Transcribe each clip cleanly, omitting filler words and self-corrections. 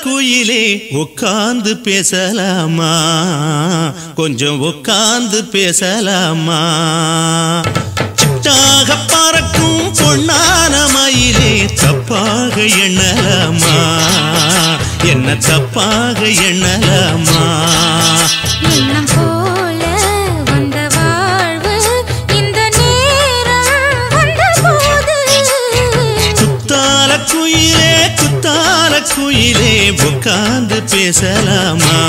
குயிலே உட்கார்ந்து பேசலாமா கொஞ்சம் உட்கார்ந்து பேசலாமா சிட்டாக பறக்கும் பொன்னான மயிலே தப்பாக எண்ணலாமா என்ன தப்பாக எண்ணலாமா எண்ணம் போல வந்த வாழ்வு இந்த நேரம் வந்தபோது குத்தால குயிலே உட்கார்ந்து பேசலாமா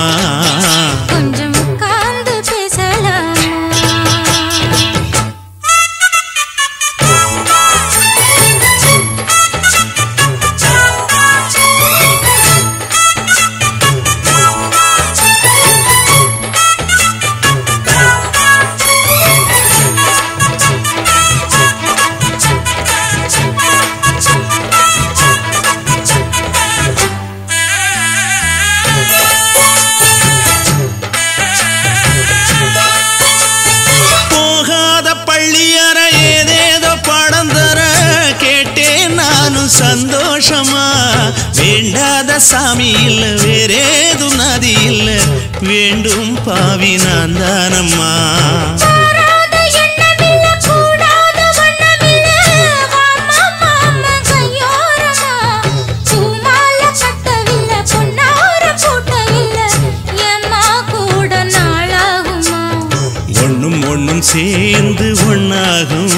கொஞ்சம் உட்கார்ந்து பேசலாமா சந்தோஷமா வேண்டாத சாமி இல்ல வேறேதும் நதி இல்ல வேண்டும் பாவி நான் தானம்மா ஒண்ணும் ஒண்ணும் சேர்ந்து ஒண்ணாகும்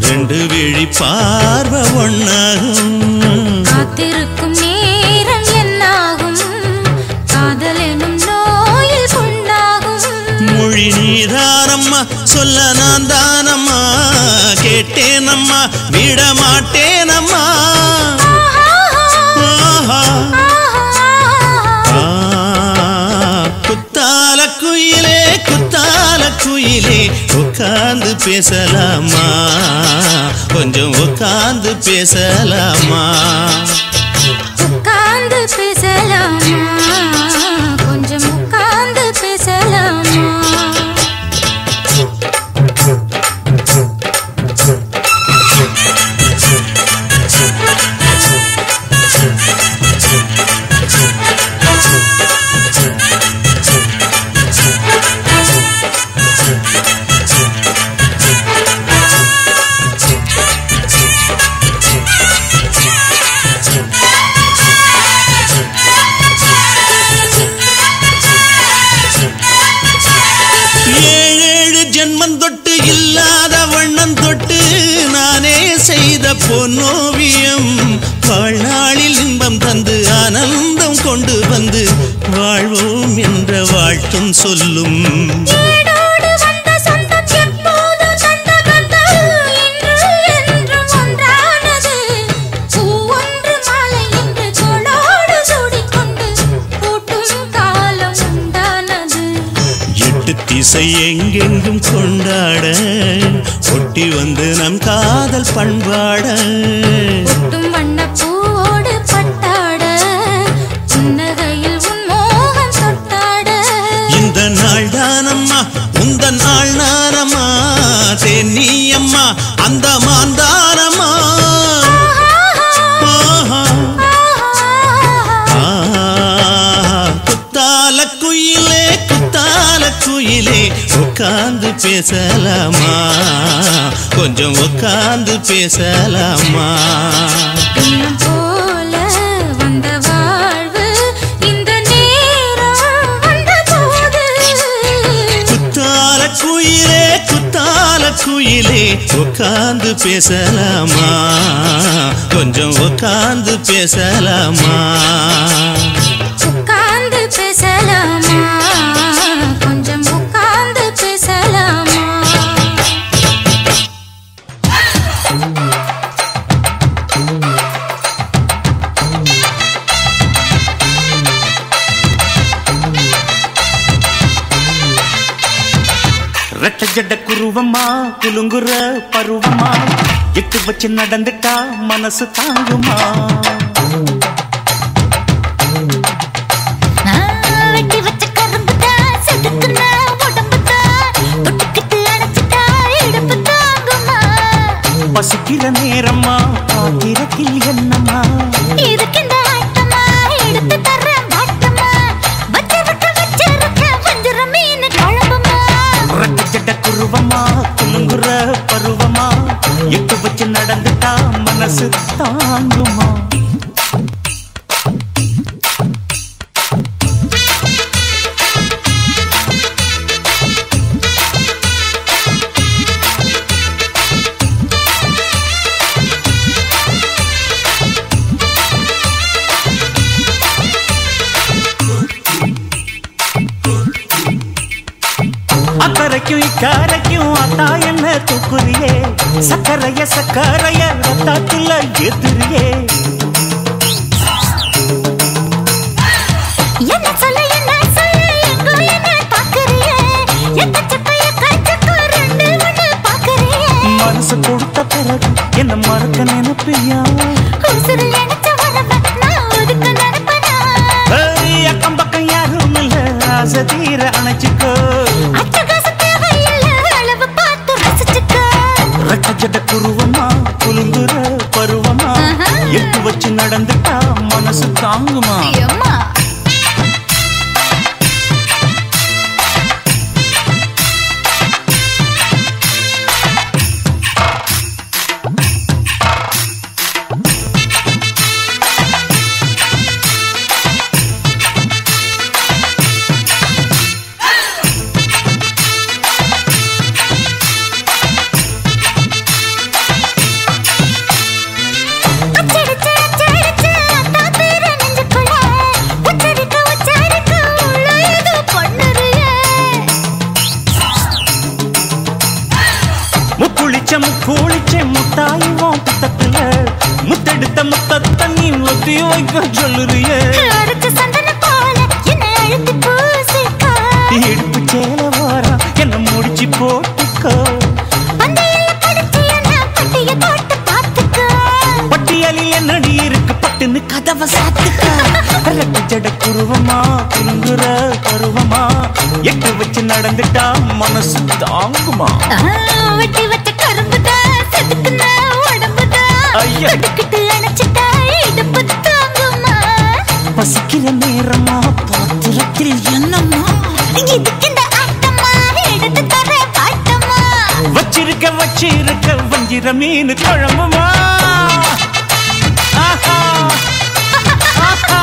ரெண்டு விழி பார்வை ஒண்ணாகும் காத்திருக்கும் நேரம் என்னாகும் காதல் எனும் நோயில் கொண்டாகும் மொழி நீதானம்மா சொல்ல நான் தானம்மா கேட்டேனம்மா விட மாட்டேனம்மா குத்தால குயிலே உட்கார்ந்து பேசலாமா கொஞ்சம் உட்கார்ந்து பேசலாமா உட்கார்ந்து பேசலாமா கொஞ்சம் உட்கார்ந்து பேசலாமா பொன்னோவியம் வாழ்நாளில் இன்பம் தந்து ஆனந்தம் கொண்டு வந்து வாழ்வோம் என்ற வாழ்த்தும் சொல்லும் எட்டு திசை எங்கெங்கும் கொண்டாட ஒட்டி வந்து நம் காதல் பண்பாட ஒட்டும் வண்ண பூவோடு பட்டாட புன்னகையில் உன் மோகம் தொட்டாட இந்த நாள் தானம்மா உந்த நாள் நானம்மா தென்னியம்மா அந்த மாந்தானம்மா குயிலே உட்கார்ந்து பேசலாமா கொஞ்சம் உட்கார்ந்து பேசலாமா எண்ணம் போல வந்த வாழ்வு இந்த நேரம் வந்தபோது குத்தால குயிலே உட்கார்ந்து பேசலாமா கொஞ்சம் உட்கார்ந்து பேசலாமா உட்கார்ந்து பேசலாமா கொஞ்சம் உட்கார்ந்து பேசலாமா ரெட்ட ஜட குருவமா குலுங்குற பருவமா எட்டு வச்சு நடந்துட்டா மனசு தாங்குமா பசிக்கிற நேரம்மா பாத்திரத்தில் என்னம்மா இருக்கின்ற ஆட்டமா எடுத்து குருவமா குலுங்குற பருவமா எட்டு வச்சு நடந்துட்டா மனசு தாங்குமா அக்கரைக்கும் இக்கரைக்கும் அத்தா என்ன தூக்குறியே சக்கரைய சக்கரைய ரத்தாத்துல எதிரியே என்ன சொல்ல எங்கோ என்ன பாக்குறியே எக்கச்சக்கைய கச்சக்க ரெண்டு ஒண்ணு பாக்குறியே மனசு கொடுத்த பிறகு என்ன மறக்க நினைப்பியா உசுறு நினைச்ச வரவ நான் ஒதுக்க நினைப்பனா அக்கம் பக்கம் யாரும் இல்ல ஆசை தீர அணைச்சிக்கோ ரெட்டஜட குருவமா குலுங்குற பருவமா எட்டு வச்சு நடந்துட்டா மனசு தாங்குமா முக்குளிச்ச முத்தாயுவோம் புத்தத்துல முத்தெடுத்த முத்தத்தை நீ ஒத்தி வைக்க சொல்லுறியே எடுப்பு சேல வாரா என்ன முடிச்சு போட்டுக்கோ பட்டியலில் என்னடி இருக்கு பட்டுன்னு கதவை சாத்துக்க ரெட்டஜட குருவமா குலுங்குற பருவமா எட்டு வச்சு நடந்துட்டா மனசு தாங்குமா வெட்டி வச்ச கரும்புதா செதுக்குனா உடம்புதா தடுக்கிட்டு அணைச்சிட்டா இடுப்பு தாங்குமா பசிக்கிற நேரமா பாத்திரத்தில் என்னம்மா இதுக்கு இந்த ஆட்டமா எடுத்து தர பாட்டமா வச்சிருக்க வஞ்சிர மீன் குழம்புமா ஆஹா ஆஹா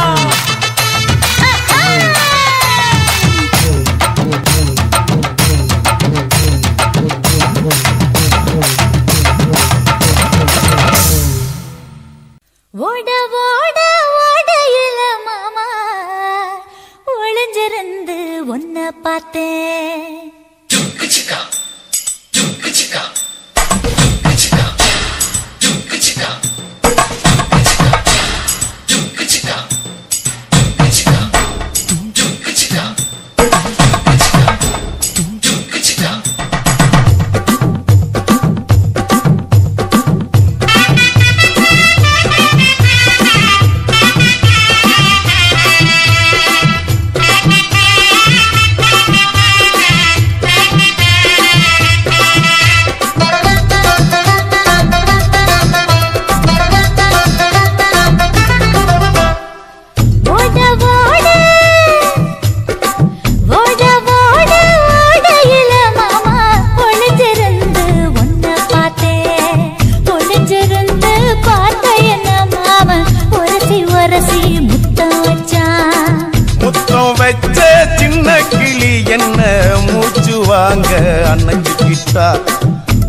ஓட ஓட ஓடையில மாமா ஒளிஞ்சிருந்து உன்னை பார்த்தேன்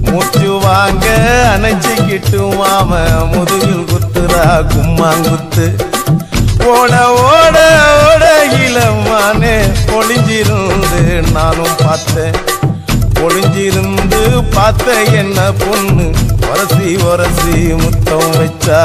மூச்சு வாங்க அணைச்சிக்கிட்டு மாம முதுகில் குத்துரா கும்மாங்குத்து ஓட ஓட ஓட இளமானே ஒளிஞ்சிருந்து நானும் பார்த்தேன் ஒளிஞ்சிருந்து பார்த்த என்ன பொண்ணு ஒரசி ஒரசி முத்தம் வச்சா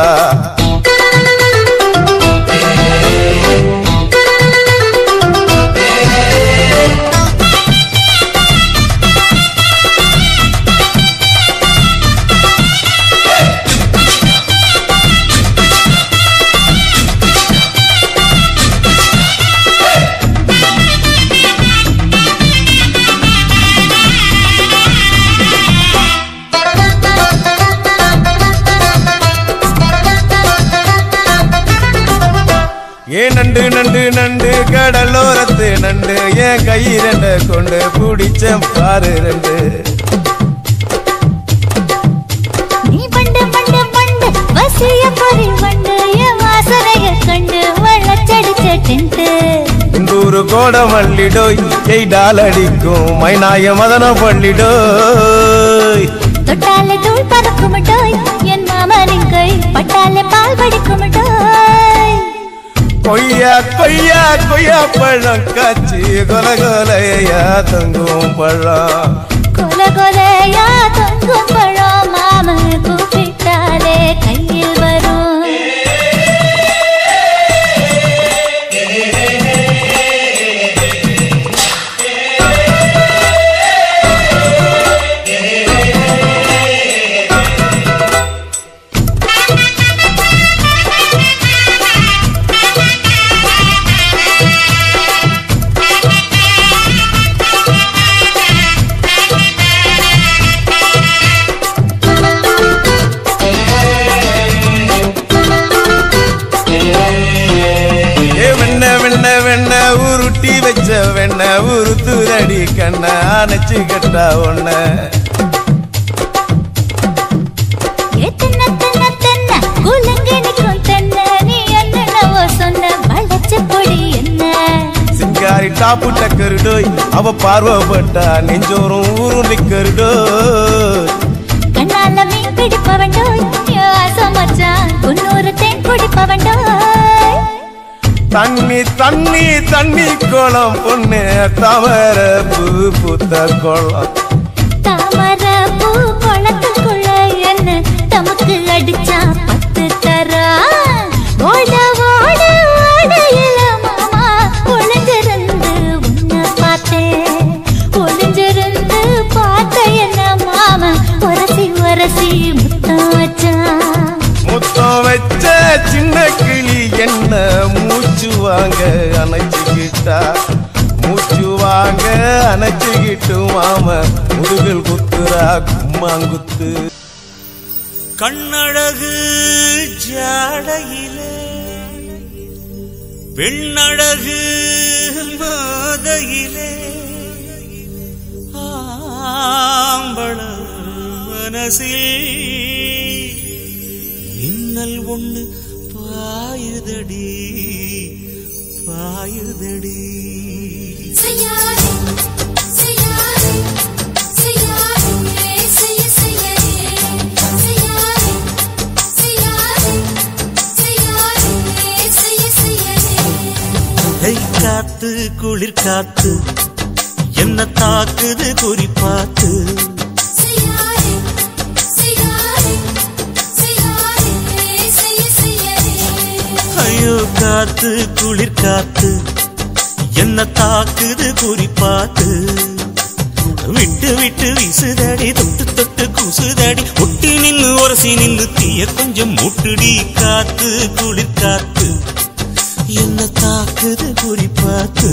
நண்டு நண்டு நண்டு கடலோரத்து நண்டு என் கையிரண்ட கொண்டு பிடிச்ச பாரு ரெண்டு டென்ட் குண்டூரு கோட மல்லிடோய் எய்டால் அடிக்கும் மைனாய மதன பள்ளிடோய் தொட்டாலே தூள் பறக்குமட்டோய் என் மாமனின் கை பட்டாலே பால் வடிக்குமட்டோய் கொய்யா கொய்யா கொய்யா பழம் காய்ச்சி கொல கொலையா தங்கும் பழம் கொல கொலையா தங்கும் பழம் மாம கூப்பிட்டாலே கையில் வரும் உருட்டி வச்ச வெண்ண உருத்துரடி கண்ண அணைச்சு கட்டா ஒண்ண சிங்காரி டாப்பு டக்கருடோய் அவ பார்வப்பட்டா நெஞ்சோறும் ஊரும் நிக்கருடோய் கண்ணால மீன் பிடிப்பவண்டோய் ஆசமச்சான் குன்னூறு தேன் குடிப்பவண்டோய் தண்ணி தண்ணி தண்ணி கோலம் பொண்ணு தாமர பூ பூத்த கோலம் தாமர பூ கோலத்துக்குள்ள என்ன தமக்கு அடிச்சா 10 தரா ஓட ஓட ஓடையில மாமா ஒளிஞ்சிருந்து உன்னை பார்த்தேன் ஒளிஞ்சிருந்து பார்த்த என்ன மாமா உரசி உரசி முத்தம் வச்சான் முத்தம் வச்ச சின்ன கிளி என்ன மூச்சு வாங்க அணைச்சுக்கிட்டா மூச்சு வாங்க அணைச்சுக்கிட்டு மாம முதுகில் குத்துரா கும்மாங்குத்து கண்ணழகு ஜாடையிலே பெண்ணழகு மாதையிலே ஆம்பள மனசில் மின்னல் ஒண்ணு பாயுதடி பாயுதடி காத்து குளிர் காத்து என்ன தாக்குது குறிப்பாத்து ஐயோ காத்து குளிர் காத்து என்ன தாக்குது குறிப்பாத்து விட்டு விட்டு வீசுதடி தொட்டு தொட்டு குசுதடி ஒட்டி நின்னு உரசி நின்னு தீய கொஞ்சம் முட்டுடி காத்து குளிர் காத்து என்ன தாக்குது குறிப்பாத்து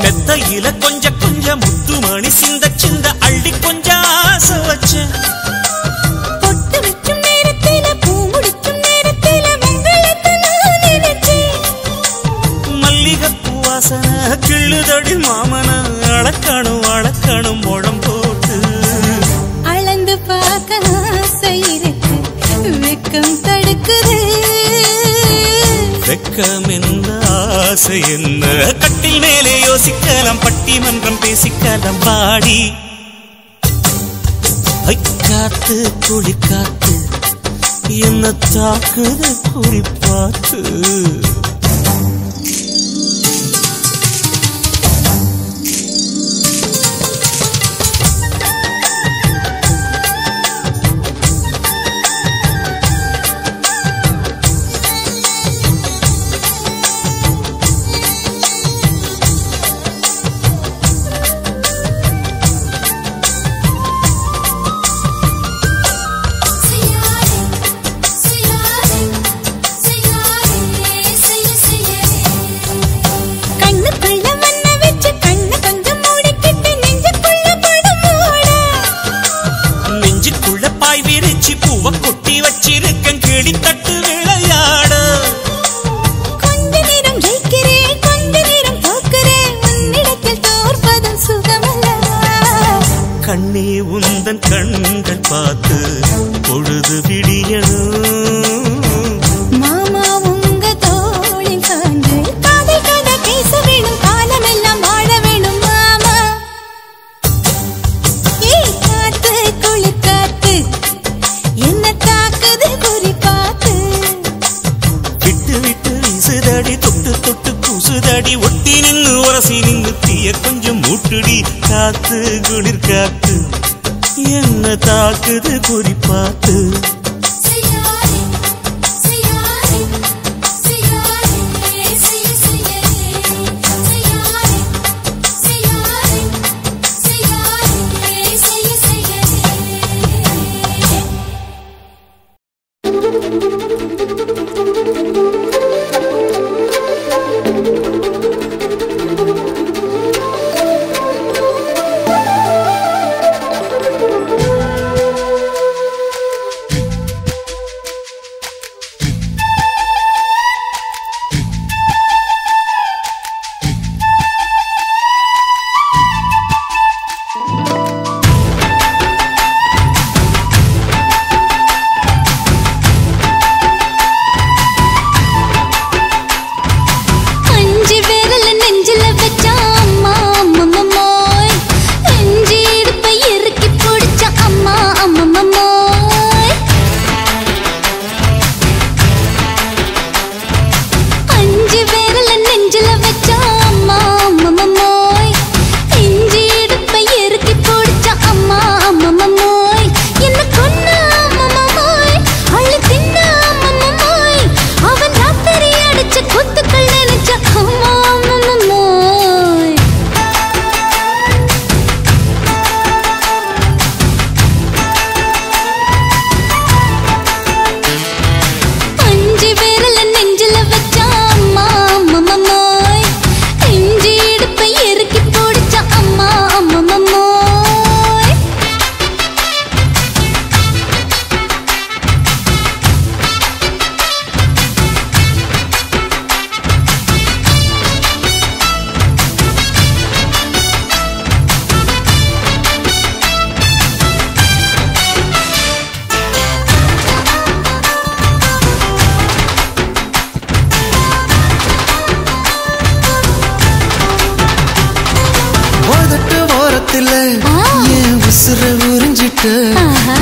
மெத்தையில கொஞ்ச கொஞ்ச முத்துமணி சிந்த சிந்த அள்ளி கொஞ்ச ஆசை வச்சேன் பொட்டு வைக்கும் நேரத்தில பூ முடிக்கும் நேரத்தில மங்களத்தை நான் நினைச்சேன் மல்லிகைப்பூ வாசனை கிள்ளுதடி மாமன அளக்கணும் அளக்கணும் முழம் போட்டு அளந்து பார்க்க ஆசை இருக்கு வெக்கம் தடுக்குது வெக்கம் என்ன ஆசை என்ன கட்டில் மேலே யோசிக்கலாம் பட்டிமன்றம் பேசிக்கலாம் பாடி காத்து குளிர் காத்து என்ன தாக்குது குறிப்பாத்து கூட்டுடி காத்து குளிர் காத்து என்ன தாக்குது குறிப்பாத்து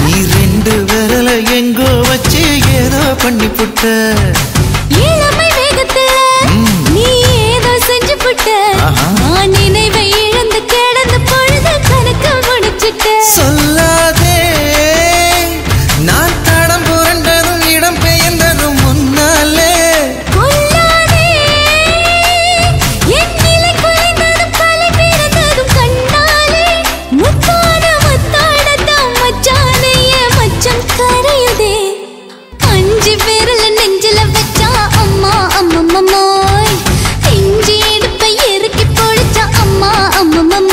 நீ ரெண்டு விரல எங்கோ வச்சு ஏதோ பண்ணி புட்ட இளமை வேகத்துல நீ ஏதோ செஞ்சு புட்ட நான் நினைவை இழந்து கிடந்த பொழுது கணக்கு முடிச்சிட்ட சொல்லாதே நான் தடம் புரண்டதும் இடம் பெயர்ந்ததும் முன்னாலே கொல்லாதே என் நிலை குறைந்ததும் கலை பிறந்ததும் கண்ணாலே முத்தான முத்தாடத்தான் மச்சானைய மச்சம் கரையுதே அஞ்சு விரல நெஞ்சில வச்சா அம்மா அம்மம்மாய் இஞ்சி எடுப்பை இறுக்கி பொழிச்சா அம்மா அம்மம்மாய்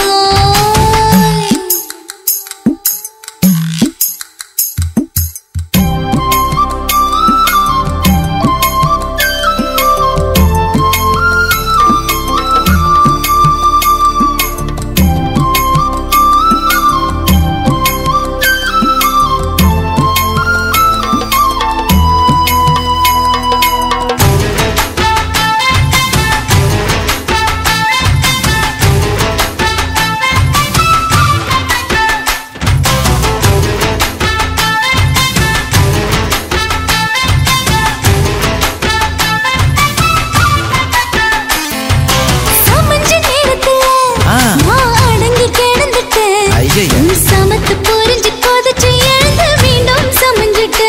சமத்து புரிஞ்சு கொதிச்சு எழுந்து மீண்டும் சமைஞ்சிட்ட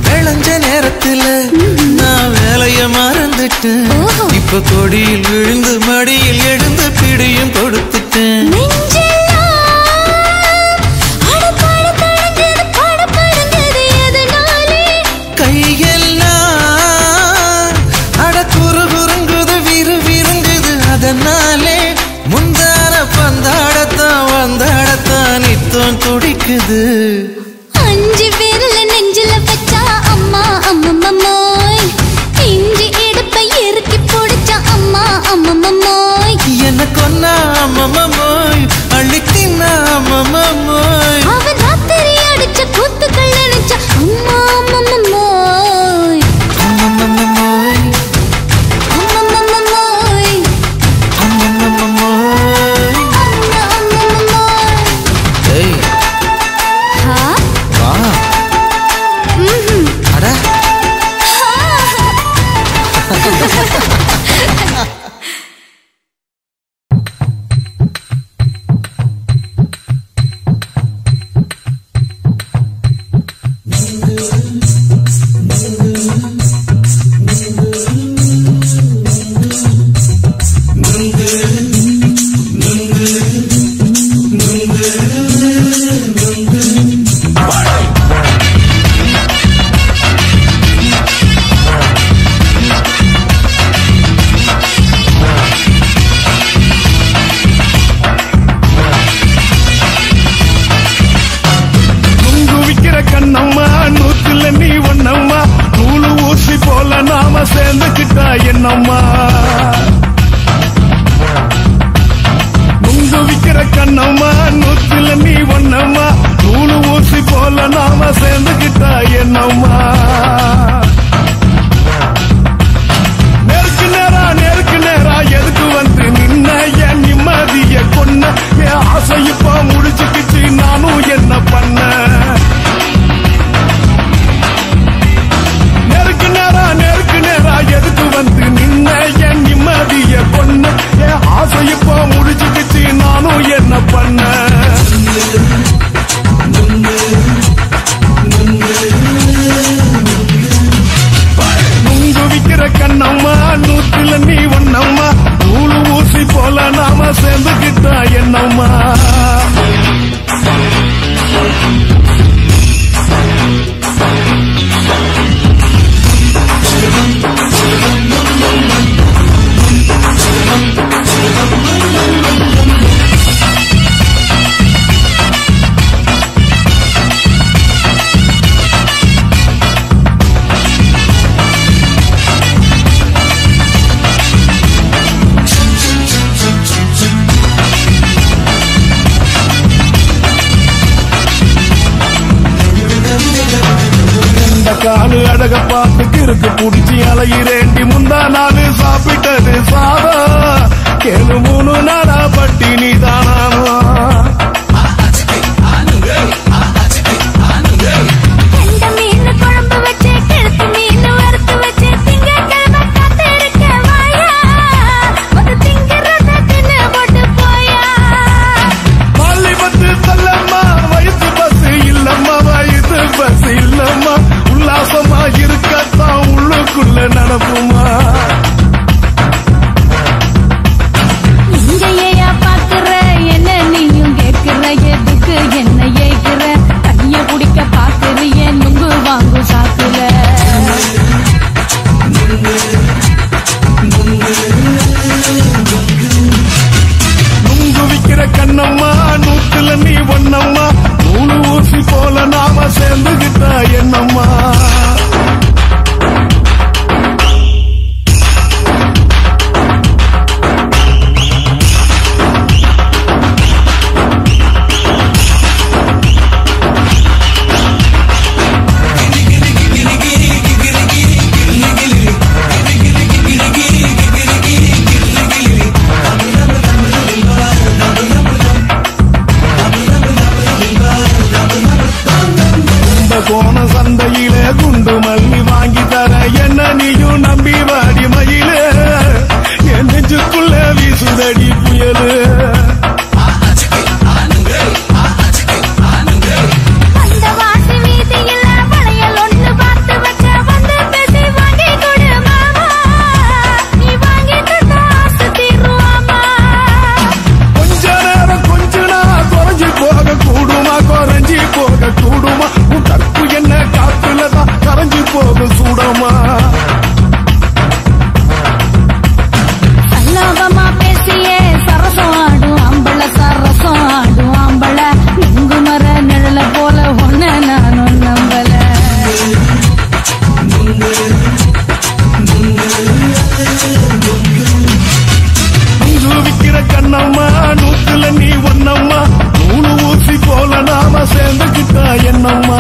விளைஞ்ச நேரத்துல நான் வேலைய மறந்துட்டேன் இப்ப கொடியில் விழுந்து மடியில் எழுந்து பிடியும் கொடுத்துட்டேன் கையெல்லாம் அட குறு குறுங்குது விரு விருங்குது அதனாலே முந்தான பந்தாடத்தான் வந்தாடத்தான் நித்தம் துடிக்குது அஞ்சு விரல நெஞ்சில வச்சா அம்மா அம்மம்மாய் இஞ்சி எடுப்பை இறுக்கி பொடிச்சா அம்மா அம்மம்மாய் என்ன கொன்னா அம்மம்மாய் அள்ளி தின்னா அம்மம்மாய் அவன் ராத்திரி அடிச்ச கூத்துக்கள் நினைச்சா அம்மா அம்மம்மாய் அம்மம்மாய் அம்மம்மாய் அம்மம்மாய் அம்மம்மாய் ஏய் ஹா வா அட சேர்ந்துக்கிட்டா என்னம்மா நுங்கு விக்கிற கண்ணம்மா நூத்துல நீ ஒன்னம்மா நூலு ஊசி போல நாம சேர்ந்துக்கிட்டா என்னம்மா நேருக்கு நேரா எதுக்கு வந்து நின்ன என் நிம்மதிய கொன்ன என் ஆசை இப்ப முடிச்சுக்கிச்சு நானும் என்ன பண்ண நேருக்கு நேரா எதுக்கு வந்து நின்ன என் நிம்மதிய கொன்ன என் ஆசை இப்ப முடிச்சுக்கிச்சு நானும் என்ன பண்ண நுங்கு விக்கிற கண்ணம்மா நூத்துல நீ ஒன்னம்மா நூலு ஊசி போல நாம சேர்ந்துக்கிட்டா என்னம்மா காலு அழக பார்த்து கிறுக்கு புடிச்சி அலையிறேண்டி முந்தா நாலு சாப்பிட்டது சாதா கேளு 3 நாளா பட்டினி தானாமா பஸ் இல்லம்மா உல்லாசமா இருக்கத்தான் உள்ளுக்குள்ள நடப்புமா இங்கேயா பாக்குற என்ன நீயும் கேட்கிற எதுக்கு என்ன ஏய்கிற தண்ணிய குடிக்க பாக்குறிய நுங்கு வாங்கு சாக்குல நுங்கு விக்கிற கண்ணம்மா நூத்துல நீ ஒன்னம்மா நூலு ஊசி போல நாம சேர்ந்துகிட்டா என்னம்மா போன சந்தையில குண்டு மல்லி வாங்கி தர என்ன நீயும் நம்பி வாடி மயில என் நெஞ்சுக்குள்ள வீசுதடி புயலு கொஞ்ச நேரம் கொஞ்ச நாள் குறைஞ்சி போக கூடுமா குறைஞ்சி போக கூடுமா கற்பு என்ன காத்துலதான் கரைஞ்சி போக சூடமா சல்லாபமா பேசியே சரசம் ஆடும் அம்பள சரசம் ஆடும் அம்பள நுங்கு மர நிழல போல ஒன்ன நானும் நம்பல நுங்கு விக்கிற கண்ணம்மா நூத்துல நீ ஒன்னம்மா நூலு ஊசி போல நாம சேர்ந்துக்கிட்டா என்னம்மா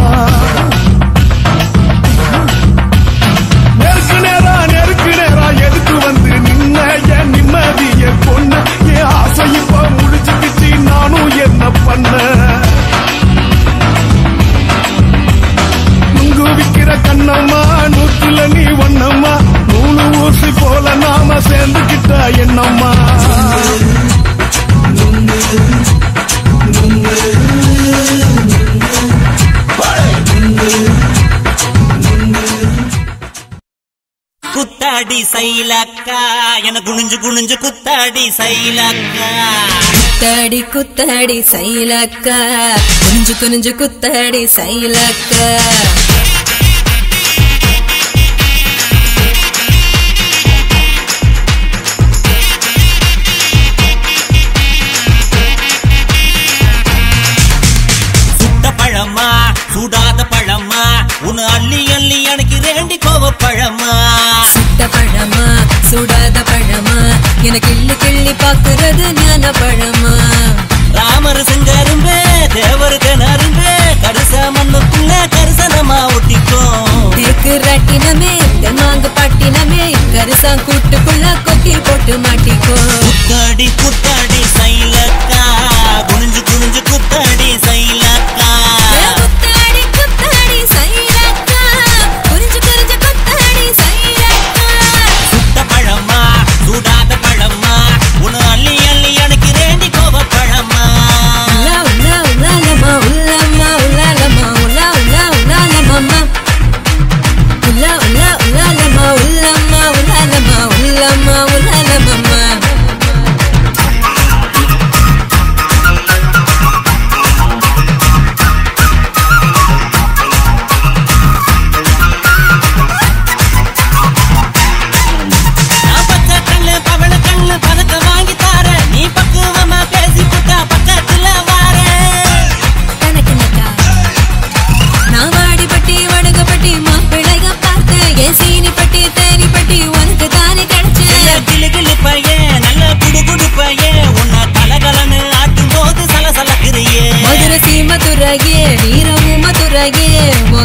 நேருக்கு நேரா எதுக்கு வந்து நின்ன என் நிம்மதிய கொன்ன என் ஆசை இப்ப முடிச்சுக்கிச்சு நானும் என்ன பண்ண நுங்கு விக்கிற கண்ணம்மா நூத்துல நீ ஒன்னம்மா நூலு ஊசி போல நாம சேர்ந்துக்கிட்டா என்னம்மா குத்தாடி சைலக்கா என குனிஞ்சு குனிஞ்சு குத்தாடி சைலக்கா குத்தாடி குத்தாடி சைலக்கா குனிஞ்சு குனிஞ்சு குத்தாடி சைலக்கா சுடாத பழமா உன்னை அள்ளி அள்ளி எனக்கு 2 கோவ பழமா சுட்ட பழமா தெம்மாங்கு பட்டினமே கரிசா கூட்டுக்குள்ள கொக்கி போட்டு மாட்டிக்கோ. குத்தாடி குத்தாடி சைலக்கா குனிஞ்சு குனிஞ்சு குத்தாடி சைலக்கா. குத்தாடி குத்தாடி சைலக்கா குனிஞ்சு குனிஞ்சு குத்தாடி சைலக்கா. சுட்ட பழமா சூடாத பழமா உன அள்ளி அள்ளி எனக்கு ரேண்டி கோவ பழமா. உலா உலா உலாலமா உலாமா உலாலமா உலா உலா உலாலமா உலா உலா உலாலமா உலாமா உலாலமா உலாமா உலாலமா.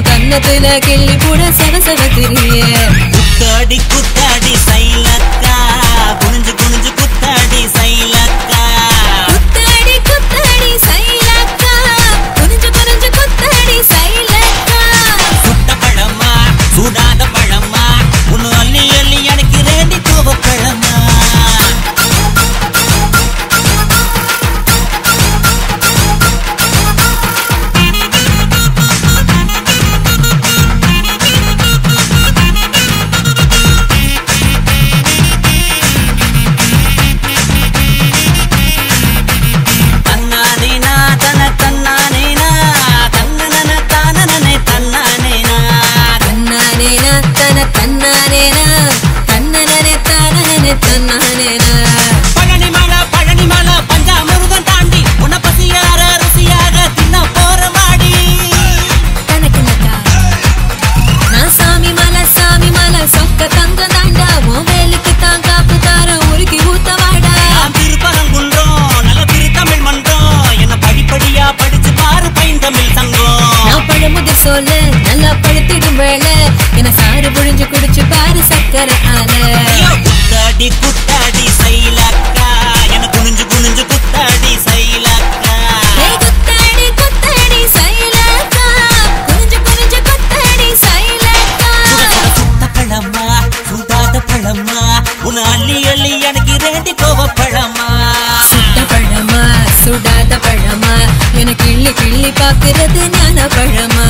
கண்ணத்துல கிள்ளி கூட சரசர திரிய. குத்தாடி குத்தாடி சைலக்கா குனிஞ்சு குனிஞ்சு குத்தாடி சைலக்கா. குத்தாடி குத்தாடி சைலக்கா குனிஞ்சு குனிஞ்சு குத்தாடி சைலக்கா. சுட்ட பழமா சூடாத பழமா உன்னு அள்ளி அள்ளி எனக்கு ரேண்டி கோவ பழமா. நல்லா பழுத்திடும் வேளை என சாறு புழிஞ்சு குடிச்சு பாரு சக்கரை ஆல. குத்தாடி குத்தாடி சைலக்கா என குனிஞ்சு குனிஞ்சு குத்தாடி சைலக்கா. குத்தாடி குத்தாடி சைலக்கா குனிஞ்சு குனிஞ்சு குத்தாடி சைலக்கா. சுட்ட பழமா சூடாத பழமா உன அள்ளி அள்ளி எனக்கு ரேண்டி கோவ பழமா. சுட்ட பழமா சுடாத பழமா எனக்கு கிள்ளி கிள்ளி பாக்குறது ஞான பழமா.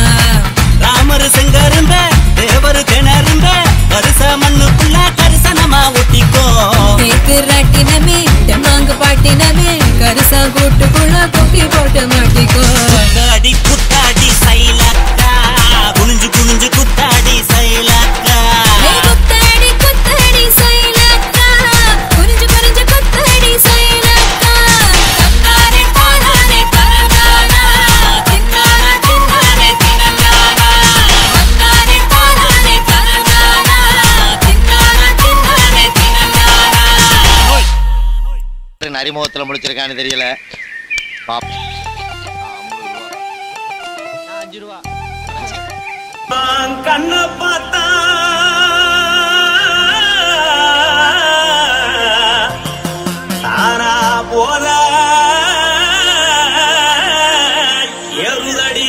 ராமர் செங்கருந்த தேவர் திணறுந்த கரிச மண்ணுக்குள்ள கரிசனமா ஒட்டிக்கோ. ராட்டினமே தெம்மாங்கு பாட்டினமே கரிசா கூட்டுக்குள்ள கொக்கி போட்டு மாட்டிக்கோ. குத்தாடி குத்தாடி சைலக்கா குனிஞ்சு குனிஞ்சு குத்தாடி சைலக்கா. குத்தாடி குத்தாடி சைலக்கா குனிஞ்சு குனிஞ்சு குத்தாடி சைலக்கா. தன்னாரே தானாரே தரதானா தின்னாரே தின்னாரே தினனானா. தன்னாரே தானாரே தரதானா தின்னாரே தின்னாரே தினனானா. அறிமுகத்துல முடிச்சிருக்கான்னு தெரியல. கண்ண பார்த்தா தானா போல எருதடி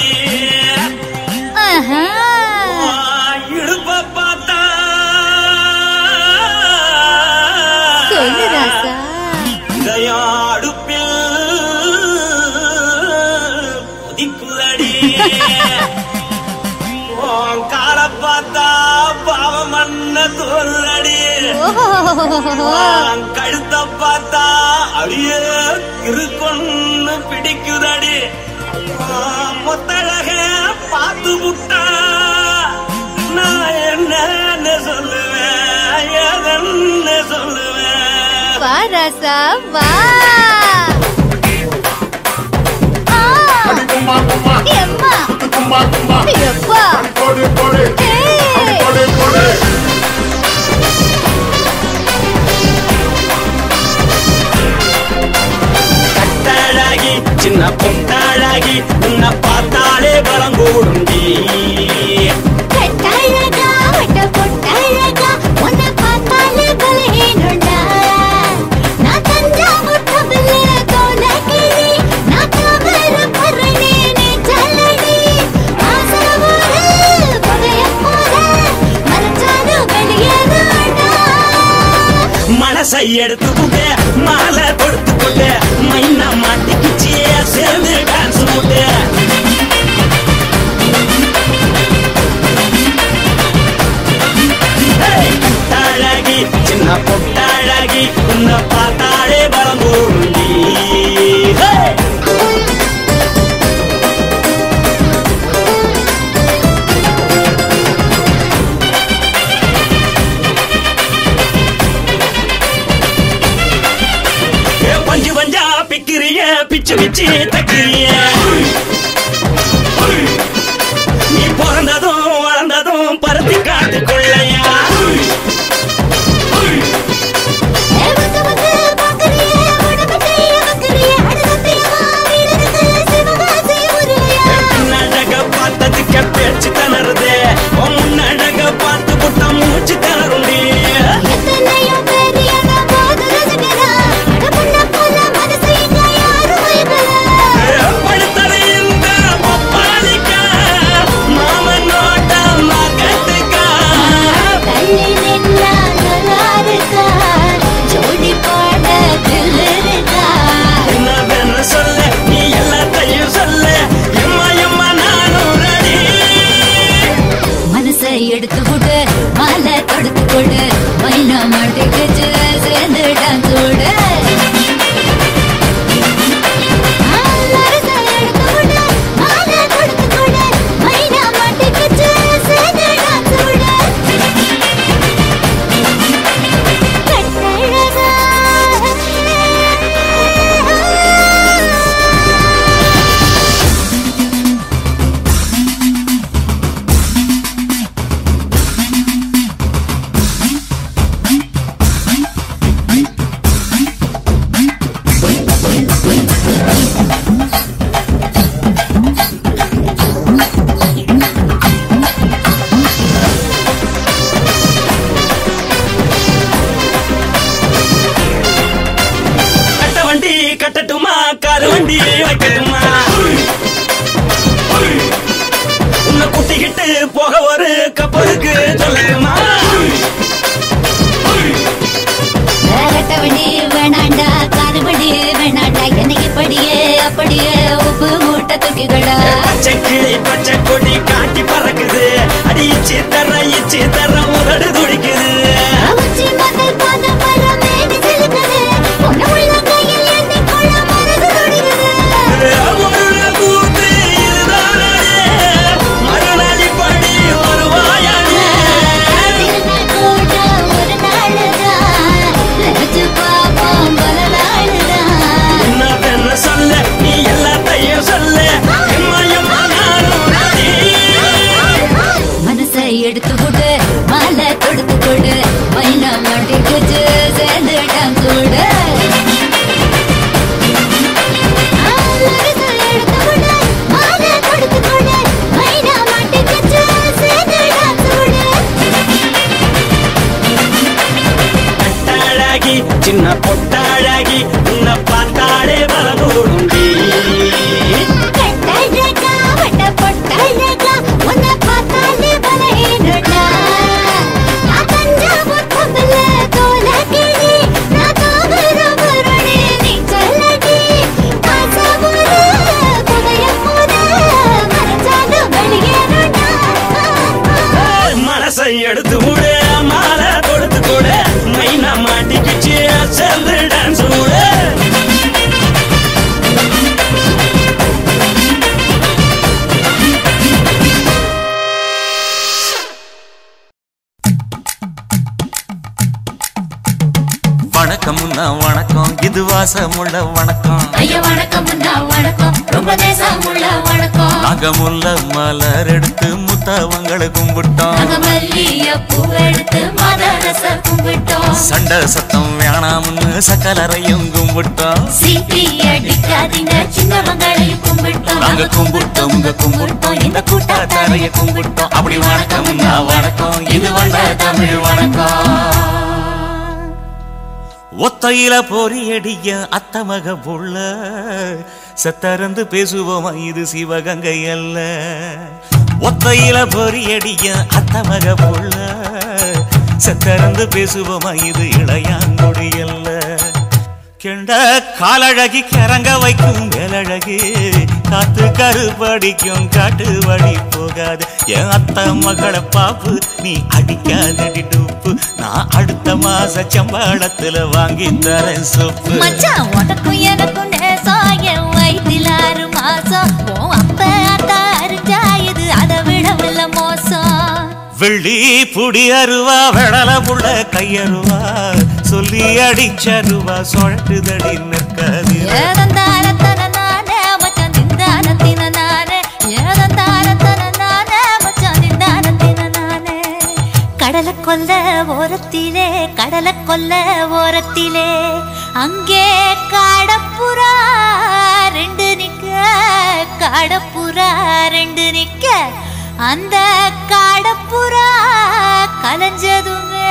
இடுப்ப பார்த்தா இதயம் அடுப்பில் ஒதிக்குதடி. கால பார்த்தா பாவம் மண்ண தோல்லடி. கழுத்த பார்த்தா அடியே இருக்குன்னு பிடிக்குதடி. மொத்தழக பார்த்து விட்டா நான் என்ன சொல்லுவேன் எதன்னு சொல்லுவேன். வாராசா வா கும்மா கும்மா எம்மா கும்மா கும்மா எப்பா போடு போடு போடு போடு. கட்டழகி சின்ன பொட்டழகி உன்னை பார்த்தாலே பலம் கூடுண்டி. கட்டழகா வட்ட பொட்டழகா மனசை எடுத்து புட்டு மாலை கொடுத்து போட்டு மைனா மாட்டிக்கிச்சு சேர்ந்து டான்ஸ் போட்டு பொட்டாழகி சின்ன பொட்டாழகி உன்னை பார்த்தாலே பலம் போடுண்டி பஞ்சு பஞ்சா பிக்கிறிய பிச்சு பிச்சு தக்கிறிய நீ பிறந்ததும் வளர்ந்ததும் பருத்தி காட்டுக்குள்ளையா முன்னழக பார்த்ததுக்கு பேச்சு தளருது முன்னழக பார்த்து புட்ட மூச்சு தளருண்டி எடுத்து கொடு மாலை தொடுத்து கொடு மைனா மாட்டிக்கிச்சு சேர்ந்து டான்ஸ் போடு கட்டட்டுமா காரு வண்டி வைக்கட்டுமா உன்னை கூட்டிக்கிட்டு போக ஒரு கப்பலுக்கு சொல்லட்டுமா வண்டி வேணாண்டா காரு வண்டி வேணாண்டா எனக்கு படியே அப்படியே உப்பு மூட்டை தூக்கிக்கடா பச்சை கிளி பச்சை கொடி காட்டி பறக்குது அடி இச்சி தர உதடு துடிக்குது எடுத்து கொடு மாலை தொடுத்து கொடு மைனா மாட்டிக்கிச்சு சேர்ந்து டான்ஸ் போடு பொட்டாழகி சின்ன பொட்டாழகி உன்னை பார்த்தாலே பலனோடுண்டி மனசை எடுத்து விடு மாலை கொடுத்து கொடு மைனா மாட்டிக்கிச்சு சேர்ந்து டான்ஸ் விடு வணக்கம்னா வணக்கம் இது வாசமுள்ள வணக்கம் ஐயா வணக்கம் வணக்கம் ரொம்ப தேசமுள்ள வணக்கம் நாங்க முல்ல மலர் எடுத்து முத்தவங்களை கும்பிட்டோம் நாங்க மல்லிய பூ எடுத்து மதரச கும்பிட்டோம் சண்டை சத்தம் வேணாம்னு சக்கலரையும் கும்பிட்டோம் சீட்டி அடிக்காதீங்க சின்னவங்களையும் கும்பிட்டோம் நாங்க கும்பிட்டோம் உங்க கும்பிட்டோம் இந்த கூட்டாத்தாரைய கும்பிட்டோம் அப்படி வணக்கம்னா வணக்கம் இது வந்த தமிழ் வணக்கம் ஒத்தையில பொறியடிய அத்தமக புள்ள சத்தறந்து பேசுவோமா இது சிவகங்கை அல்ல ஒத்தையில பொறியடிய அத்தமக புள்ள செத்தறந்து பேசுவோமா இது இளையாங்குடியல்ல. கெண்ட காலழகி கிறங்க வைக்கும் மேலழகி காத்து கருப்படிக்கும் காட்டு வழி போகாது. என் அத்த மகளை பாப்பு நீ அடிக்காதடி டூப்பு. நான் அடுத்த மாச சம்பளத்துல வாங்கி தரேன் சோப்பு. மச்சான் உனக்கும் எனக்கும் நேசம் என் வயிற்றில் 6 மாசம். அப்ப அத்தா அரிஞ்சா இது அதை விடவில்லை மோசம். வெள்ளி புடி அருவா வெடல புள்ள கையருவா சொல்லி அடிச்சருவா சொழட்டுதடி நிற்காது. ஏதந்தாரத்தன நானே மச்சான் திந்தானத்தின நானே. ஏதந்தாரத்தன நானே மச்சான் திந்தானத்தின நானே. கடலை கொல்ல ஓரத்திலே கடலை கொல்ல ஓரத்திலே அங்கே காடப்புறா 2 நிக்க. காடப்புறா 2 நிக்க. அந்த காடப்புறா கலஞ்சதுமே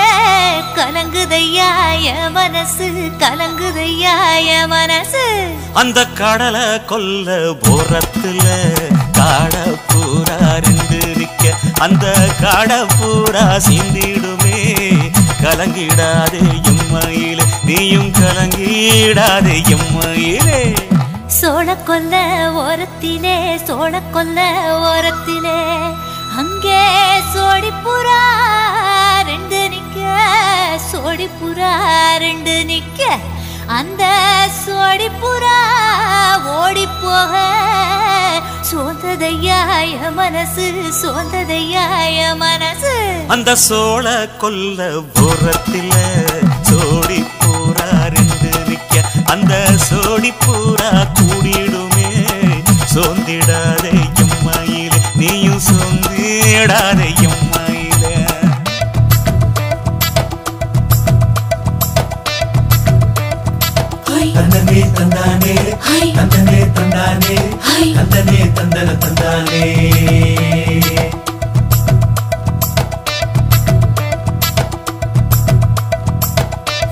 கலங்குதையா என் மனசு. கலங்குதையா என் மனசு. அந்த கடலை கொல்ல போரத்துல காடப்பூரா 2 நிக்க. அந்த காடப்பூரா சிந்திடுமே கலங்கிடாதே எம்மையிலே. நீயும் கலங்கிடாதே எம்மையிலே. சோழ கொல்ல ஓரத்திலே சோழ கொல்ல ஓரத்திலே அங்கே சோடிப்புறா 2 நிக்க. சோடிப்புறா 2 நிக்க. அந்த சோடிப்புறா ஓடி போக சோந்ததையா என் மனசு. சோந்ததையா என் மனசு. அந்த சோழ கொல்ல ஓரத்தில சோடி பூரா 2 நிக்க. அந்த சோடி பூரா கூடிடுமே சோந்திடாதே எம்மையிலே. நீயும் சோந்திடாதே எம்மையிலே. தந்தனே தந்தானே தந்தனே தந்தானே தந்தனே தந்தன தந்தானே.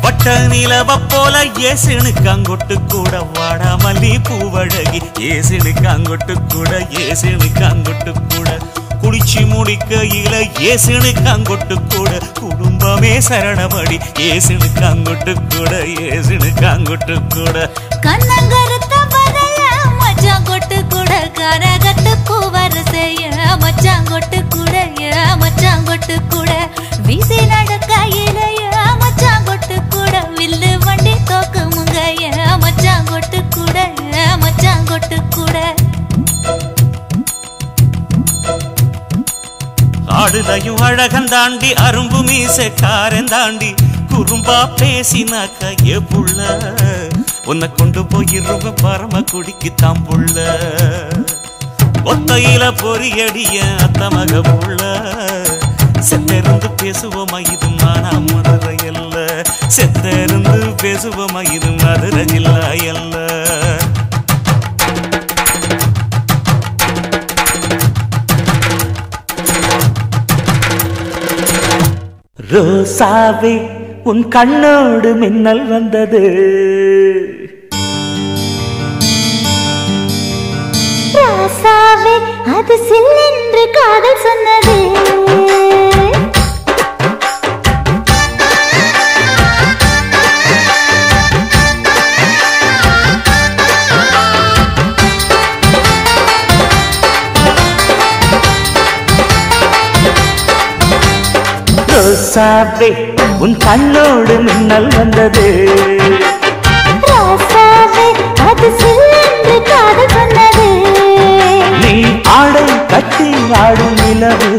வட்ட நிலவ போல ஏசுனுக்கு அங்கொட்டு கூட வாடா மல்லி பூவழகி. ஏசுனுக்கு அங்கொட்டு கூட ஏசுனுக்கு அங்கொட்டு கூட குடிச்சு முடிக்கையில ஏசுனுக்கு அங்கொட்டு கூட குடும்பமே சரணமடி. ஏசுனுக்கு அங்கொட்டு கூட ஏசுனுக்கு அங்கொட்டு கூட. கண்ணங்கருத்த பதைய மச்சான் கொட்டு கூட கரகத்து பூவரசைய மச்சான் கொட்டு கூட மச்சான் கொட்டு கூட. வீசி நடக்கையிலைய மச்சான் கொட்டு கூட வில்லு வண்டி தோக்குமுங்க மச்சான் கொட்டு கூட மச்சான் கொட்டு கூட. ஆடுதையும் அழகந்தாண்டி அரும்பு மீசக்காரன் தாண்டி குறும்பா பேசினாக்க ஏ புள்ள. உன்னை கொண்டு போயிருவ பரம குடிக்கு தாம்புள்ள. ஒத்தையில பொறியடிய அத்த மக புள்ள. செத்தருந்து பேசுவோமா இது மானா மதுரை அல்ல. செத்தருந்து பேசுவோமா இது மதுரை ஜில்லா அல்ல. ரோசாவே உன் கண்ணோடு மின்னல் வந்தது. ராசாவே அது சில்லென்று காதல் சொன்னது. ரோசாவே உன் கண்ணோடு மின்னல் வந்தது. ராசாவே அது சில்லென்று காதல் சொன்னது. நீ ஆடை கட்டி ஆடும் நிலவு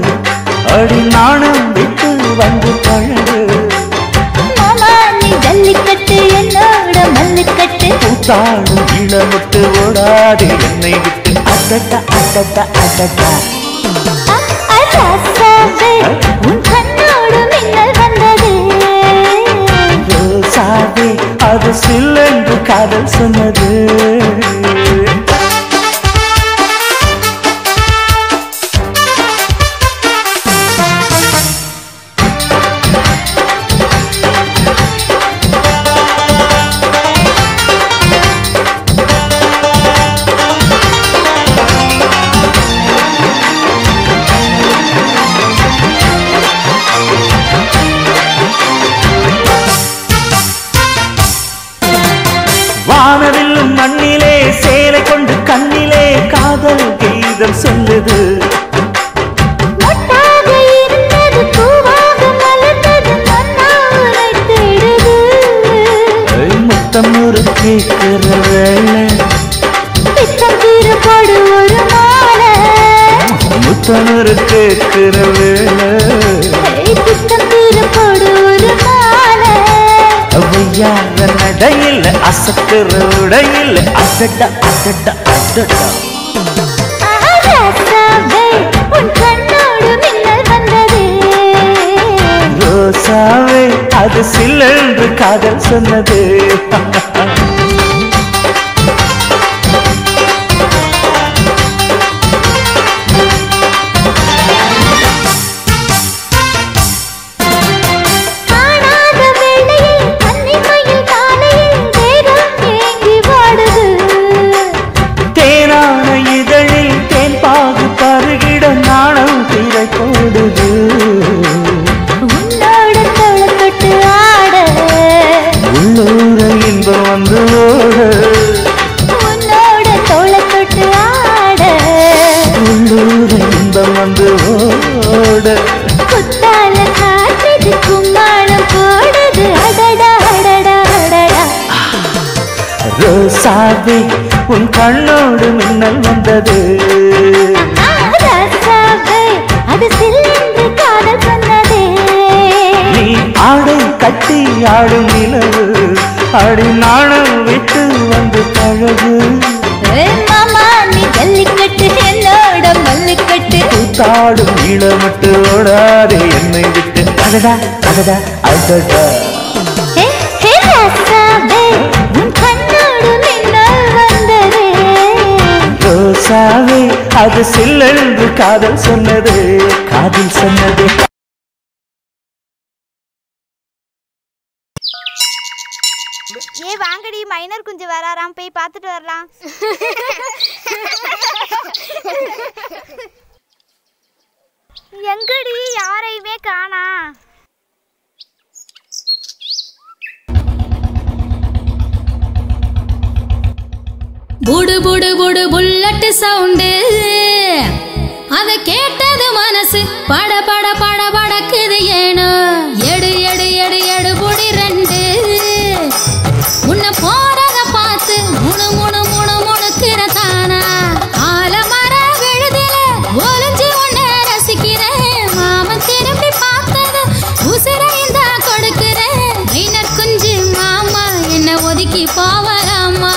அடி நாணம் விட்டு வந்து பழகு. மாமா நீ ஜல்லிக்கட்டு என்னோட மல்லுக்கட்டு. கூத்தாடும் இளமுட்டு ஓடாது என்னை விட்டு. அடட்டா அடட்டா அடட்டா. ராசாவே உன் கண்ணோடு மின்னல் வந்தது. ரோசாவே அது சில்லென்று காதல் சொன்னது. தேடுது. மொட்டாக இருந்தது பூவாக மலர்ந்தது மன்னாரை தேடுது. முத்தம் ஒரு கேட்கிற வேலை பித்தம் தீரப்படு ஒரு மாலை. முத்தம் ஒரு கேட்கிற வேலை பித்தம் தீரப்படு ஒரு மாலை. அவையார நடையில் அசத்துற உடையில் அசட்ட அசட்ட அசட்ட. ராசாவே உன் கண்ணோடு மின்னல் வந்தது. ரோசாவே அது சில்லென்று காதல் சொன்னது. காணாத வேளையில் கன்னிமையில் காலையில் தேகம் ஏங்கி வாடுது. தேனான இதழில் தேன் பாகு பருகிட நாணம் திரை போடுது. உன்னோட தோளத்தொட்டு ஆட உள்ளூர இன்பம் வந்து ஓட. உன்னோட தோளத்தொட்டு ஆட உள்ளூர இன்பம் வந்து ஓட. குத்தால காற்றுது கும்மாளம் போடுது. அடடா அடடா அடடா. ரோசாவே உன் கண்ணோடு மின்னல் வந்தது. ராசாவே அது சில்லென்று காதல் சொன்னதே. நீ ஆடை கட்டி ஆடும் நிலவு அடி நாணம் விட்டு வந்து பழகு. மாமா நீ ஜல்லிக்கட்டு என்னோட மல்லிக்கட்டு. கூத்தாடும் இளமட்டு ஓடாதே என்னை விட்டு. அடடா அடடா அடடா. ஹே ஹே ராசாவே உன் கண்ணோடு மின்னல் வந்ததே. ரோசாவே அது சில்லென்று காதல் சொன்னது காதல் சொன்னது. ஏ வாங்கடி மைனர் குஞ்சு வராராம் போய் பார்த்துட்டு வரலாம். எங்கடி யாரையுமே காணா. புடு புடு புடு புல்லட்டு சவுண்டு அத கேட்டது மனசு பட பட பட படக்குது ஏனோ. எடு எடு எடு எடு புடி ரெண்டு உன்னை போறத பார்த்து முணு முணு முணு முணுக்கிற தானா. ஆலமர விழுதில ஒளிஞ்சு உன்னை ரசிக்கிறேன். மாமன் திரும்பி பார்த்தது உசிரைந்தா கொடுக்கிறேன். மைனர் குஞ்சு மாமா என்ன ஒதுக்கி போவலாமா.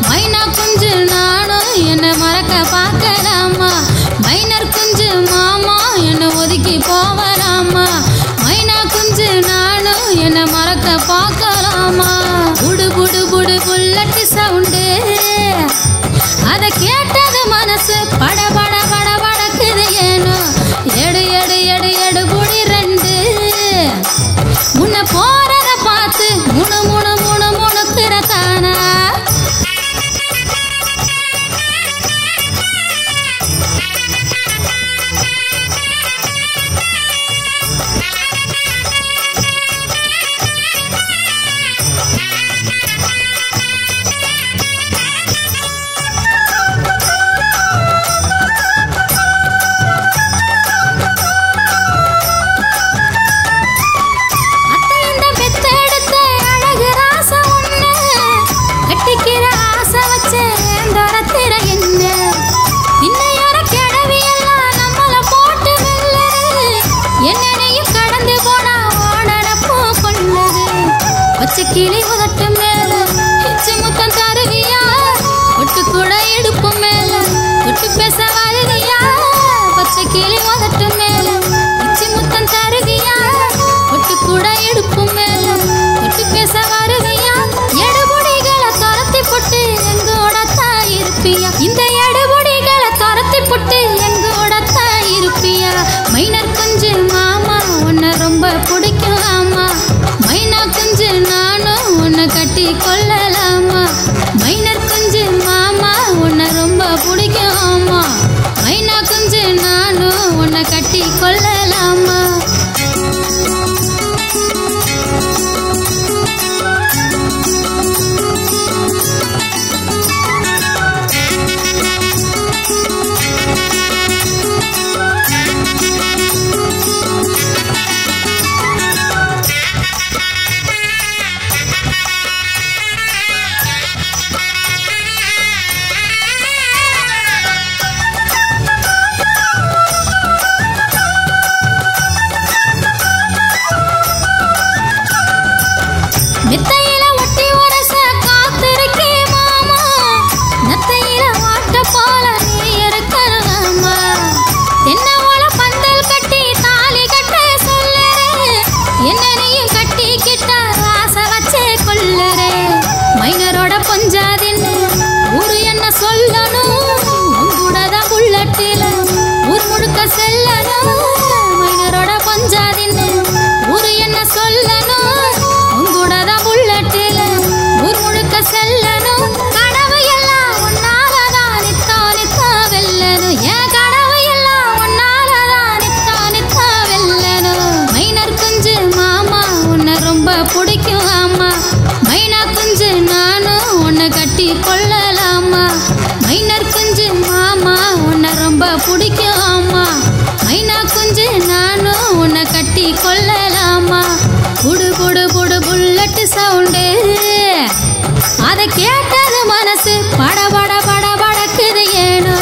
மைனா குஞ்சு நானும் என்ன மறக்க பார்க்கலாமா. மைனர் குஞ்சு மாமா என்ன ஒதுக்கி போவலாமா. மைனா குஞ்சு நானும் என்ன மறக்க பார்க்கலாமா. புடு புடு புடு புல்லட்டு சவுண்டு அத கேட்டது மனசு பட பட பட படக்குது ஏனோ. எடு எடு எடு எடு புடி ரெண்டு உன்னை போறத பார்த்து முணு முணு முணு முணுக்கிற தானா. அத்தை இந்த பெத்தெடுத்த அழகு ராச ஒண்ணு கட்டிக்கிற ஆசை வச்சேன் துரத்திர என்ன. இன்னையோர கிழவி எல்லாம் நம்மள போட்டு வெல்லுது. என்னனையும் கடந்து போனா ஓடனப்போ கொள்ளுது. பச்சை கிளி உதட்டு மேல இச்சு முத்தம் தருவியா. ஒட்டு கூட இடுப்பு மேல தொட்டு பேச வருவியா. பச்சை கிளி உதட்டு மேல இச்சு முத்தம் தருவியா. ஒட்டு கூட இடுப்பு மேல தொட்டு பேச வருவியா. எடுபொடிகளை துரத்தி போட்டு எங்கோட தான் இருப்பியா. இந்த எடுபொடிகளை துரத்தி போட்டு எங்கோட தான் இருப்பியா. மைனர் குஞ்சு மாமா உன்னை ரொம்ப பிடிக்கும் ஆமா. மைனா குஞ்சு நானும் உன்னை கட்டி கொள்ளலாமா. மைனர் குஞ்சு மாமா உன்னை ரொம்ப பிடிக்கும் ஆமா. மைனா குஞ்சு நானும் உன்னை கட்டி கொள்ளலாமா. சொல்லணும் உங்கூடத புல்லட்டில ஊர் முழுக்க செல்லணும் கனவு எல்லாம் உன்னாலதான் நித்தா நித்தா வெல்லணும் என் கனவு எல்லாம் உன்னாலதான் நித்தா நித்தா வெல்லணும் மைனர் குஞ்சு மாமா உன்னை ரொம்ப பிடிக்கும் ஆமா மைனா குஞ்சு நானும் உன்னை கட்டி கொள்ளலாமா மைனர் குஞ்சு மாமா உன்னை ரொம்ப பிடிக்கும் ஆமா மைனா குஞ்சு நானும் உன்னை கட்டி கொள்ளலாமா புடு புடு புடு புல்லட்டு சவுண்டு அதை கேட்டது மனசு பட பட பட படக்குது ஏனோ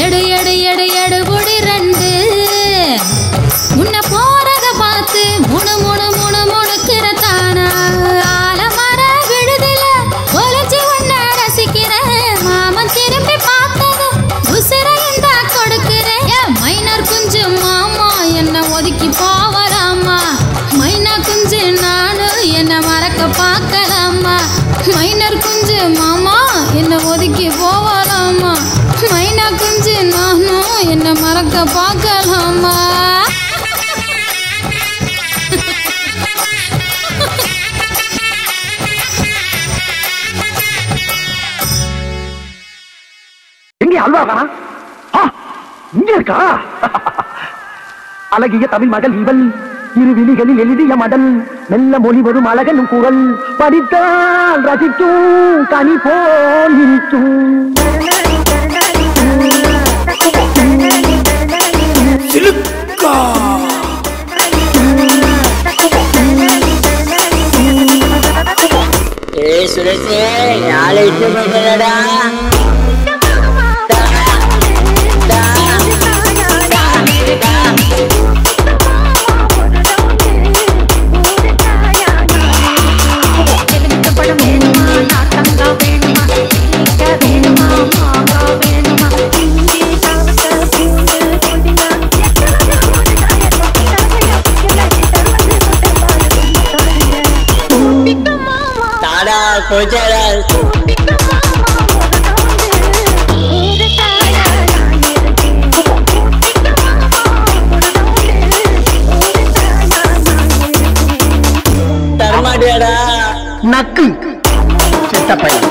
எடு எடு எடு எடு புடி ரெண்டு முன்ன போறத பார்த்து முணு முணு முணு முணுக்கிற தானா ஆலமர விடுதல ஒளிச்சு உன்னை ரசிக்கிறேன் மாமன் திரும்பி பார்த்தது உசிர இந்த கொடுக்கிறேன் மைனர் குஞ்சு மாமா என்ன ஒதுக்கி போவலாமா மைனா குஞ்சு நானும் என்ன மறக்க பார்க்கலாமா மைனர் குஞ்சு மாமா என்ன ஒதுக்கி போவலாமா மைனா குஞ்சு நானும் என்ன மறக்க பார்க்கலாமா எங்கே அல்வாவா இங்க இருக்கா அழகிய தமிழ் மகள் இவள் இரு விழிகளில் எழுதிய மடல் மெல்ல மொழி வரும் அழகனும் குரல் படித்தால் ரசிக்கும் கனி போல் இருக்கும் சிலுக்கா சுரேஷே நாளை இட்டு போயிட்டா நக்கு செத்த பையன்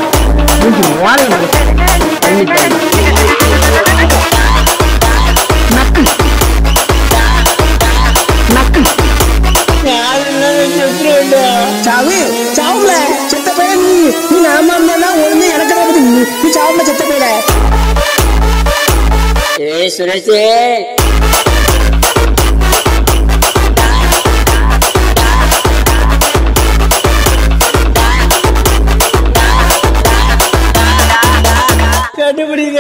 நக்கு நக்கு சாவு சாவுல செத்த பையன் நீ நாம ஒண்ணு எனக்கு நீ சாவுல செத்த பையன் சுரேஷே கண்டுபிடிக்க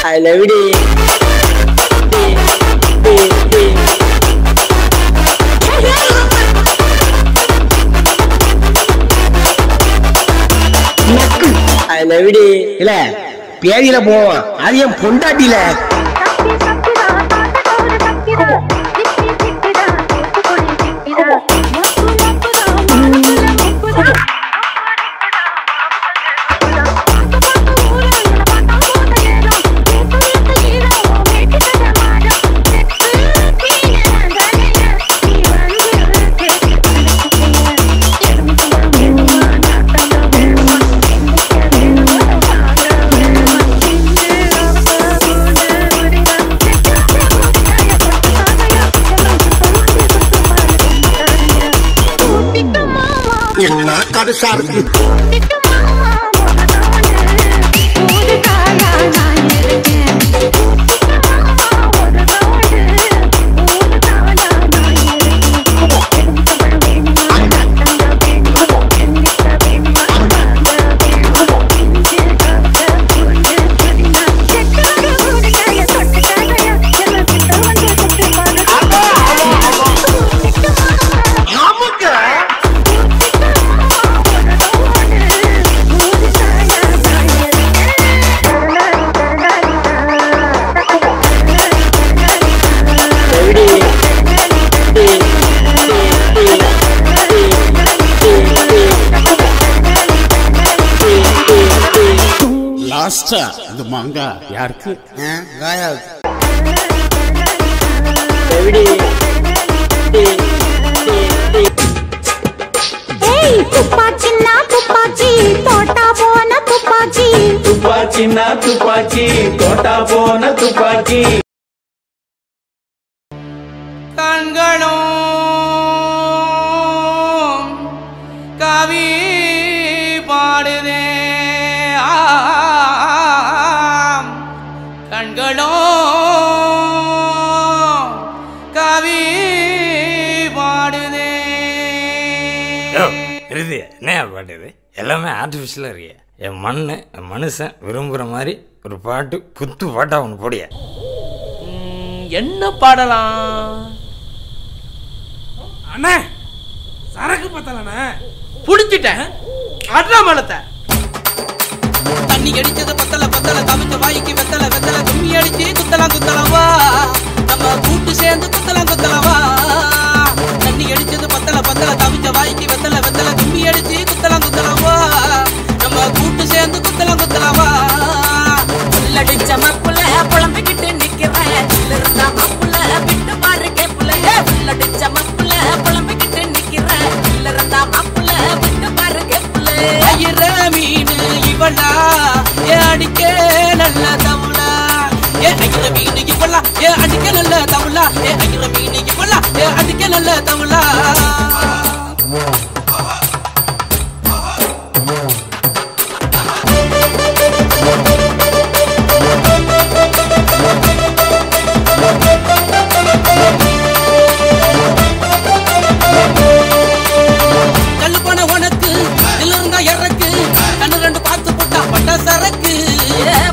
I love you. I love you. இல்ல பேரியில போவான் அது என் பொண்டாட்டில என்ன கடுசா இருக்கு லாஸ்டா இந்த மாங்கா யாருக்கு? காயாவுக்கு. துப்பாச்சின்னா துப்பாச்சி தோட்டா போன துப்பாச்சி. துப்பாச்சின்னா துப்பாச்சி தோட்டா போன துப்பாச்சி. கண்களும் கவி பாடுதே கண்களும் கவி பாடுதே. என்ன பாட்டு எல்லாமே ஆர்டிஃபிஷியலாக இருக்கு. என் மனுஷன் விரும்புகிற மாதிரி ஒரு பாட்டு குத்து பாட்டா ஒன்று போடிய. என்ன பாடலாம் அண்ணே? சரக்கு பத்தலண்ணே, புடிச்சிட்டேன் அட்ராமலத்தை. தண்ணி அடிச்சது பத்தல பத்தல தவிச்ச வாய்க்கு வெத்தல வெத்தல கும்மி அடிச்சு குத்தலாம் குத்தலவா நம்ம கூட்டு சேர்ந்து குத்தலாம் குத்தலவா. தண்ணி அடிச்சது பத்தல பத்தல தவிச்ச வாய்க்கு வெத்தல வெத்தல கும்மி அடிச்சு குத்தலாம் குத்தலவா நம்ம கூட்டு சேர்ந்து குத்தலாம் குத்தலவா. புல்லடிச்ச மப்புல புலம்பிக்கிட்டு நிக்கிறேன் இருந்தா மப்புல விட்டு பாரு கேப்புல. புல்லடிச்ச மப்புல புலம்பிக்கிட்டு நிக்கிறேன் இருந்தா மப்புல விட்டு பாரு கேப்புல. ஐயர மீன் இவளா ஏ அடிக்க நல்ல தவுளா. ஏ ஐயர மீன் இவளா ஏ அடிக்க நல்ல தவுளா. ஏ ஐயர மீன் இவளா ஏ அடிக்க நல்ல தவுளா. கல்லு போன உனக்கு இதுல இருந்தா இறக்கு கண்ணு ரெண்டு பார்த்து போட்டா பட்ட சரக்கு.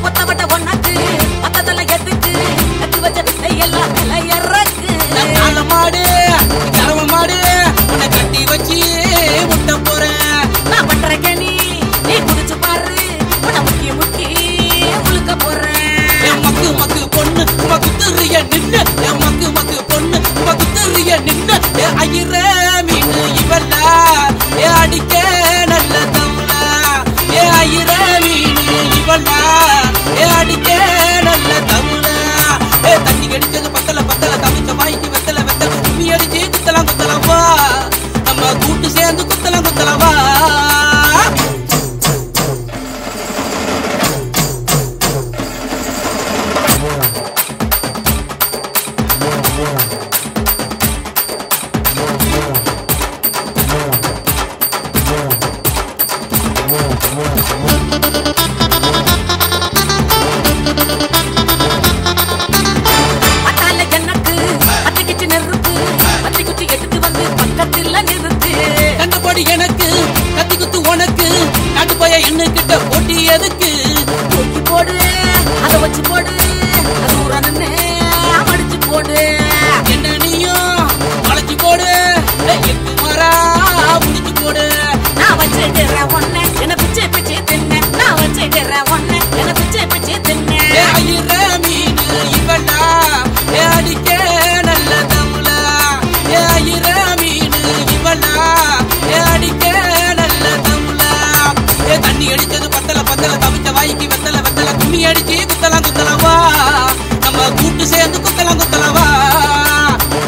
ஒத்த பட்ட ஒன்னாக்கு பத்ததெல்லாம் எதுக்கு கட்டி வச்ச வித்தை எல்லாம் மேல இறக்கு. கால மாடு கரவ மாடு உன்னை கட்டி வச்சு முட்ட போறேன். நான் பண்ற கனி நீ குடிச்சு பாரு உன்னை முக்கி முக்கி முழுக்க போறேன். என் மக்கு மக்கு பொண்ணு மக்குத்தறிய நின்னு. என் மக்கு மக்கு பொண்ணு மக்குத்தறிய நின்னு. ஏ ஐயர மீன் இவளா ஏ அடிக்க நல்ல தவுளா. ஏ ஐயர மீன் இவளா ஏ அடிக்க நல்ல தவுளா. ஏ தண்ணி அடிச்சது பத்தல பத்தல தவிச்ச வாய்க்கு வெத்தல வெத்தல கும்மி அடிச்சு குத்தலாம் குத்தலவா நம்ம கூட்டு சேர்ந்து குத்தலாம் குத்தலவா. அட்டால எனக்கு அத்திக்கிச்சு நெருப்பு அத்தி குச்சி எடுத்து வந்து பக்கத்துல நிறுத்து. கண்டபடி எனக்கு கத்தி குத்து உனக்கு காட்டு போய என்ன கிட்ட போட்டி எதுக்கு? தூக்கி போடு அதை வச்சு போடு அது உரன்னு அடிச்சு போடு. என்ன நீயும் வளைச்சு போடு எட்டு மாறா முடிச்சு போடு. நான் வச்சுக்கிற ஒன்ன என்ன பிச்சை பிச்சை தின்ன. நான் வச்சுக்கிற ஒன்ன என்ன பிச்சை பிச்சை தின்ன. ஏ ஐயர மீன் இவளா ஏ அடிக்க நல்ல தவுளா. ஏ ஐயர மீன் இவளா ஏ அடிக்க நல்ல தவுளா. ஏ தண்ணி அடிச்சது பத்தல பத்தல தவிச்ச வாய்க்கு வெத்தல வெத்தல கும்மி அடிச்சு குத்தலாம் குத்தலவா நம்ம கூட்டு சேர்ந்து குத்தலாம் குத்தலவா.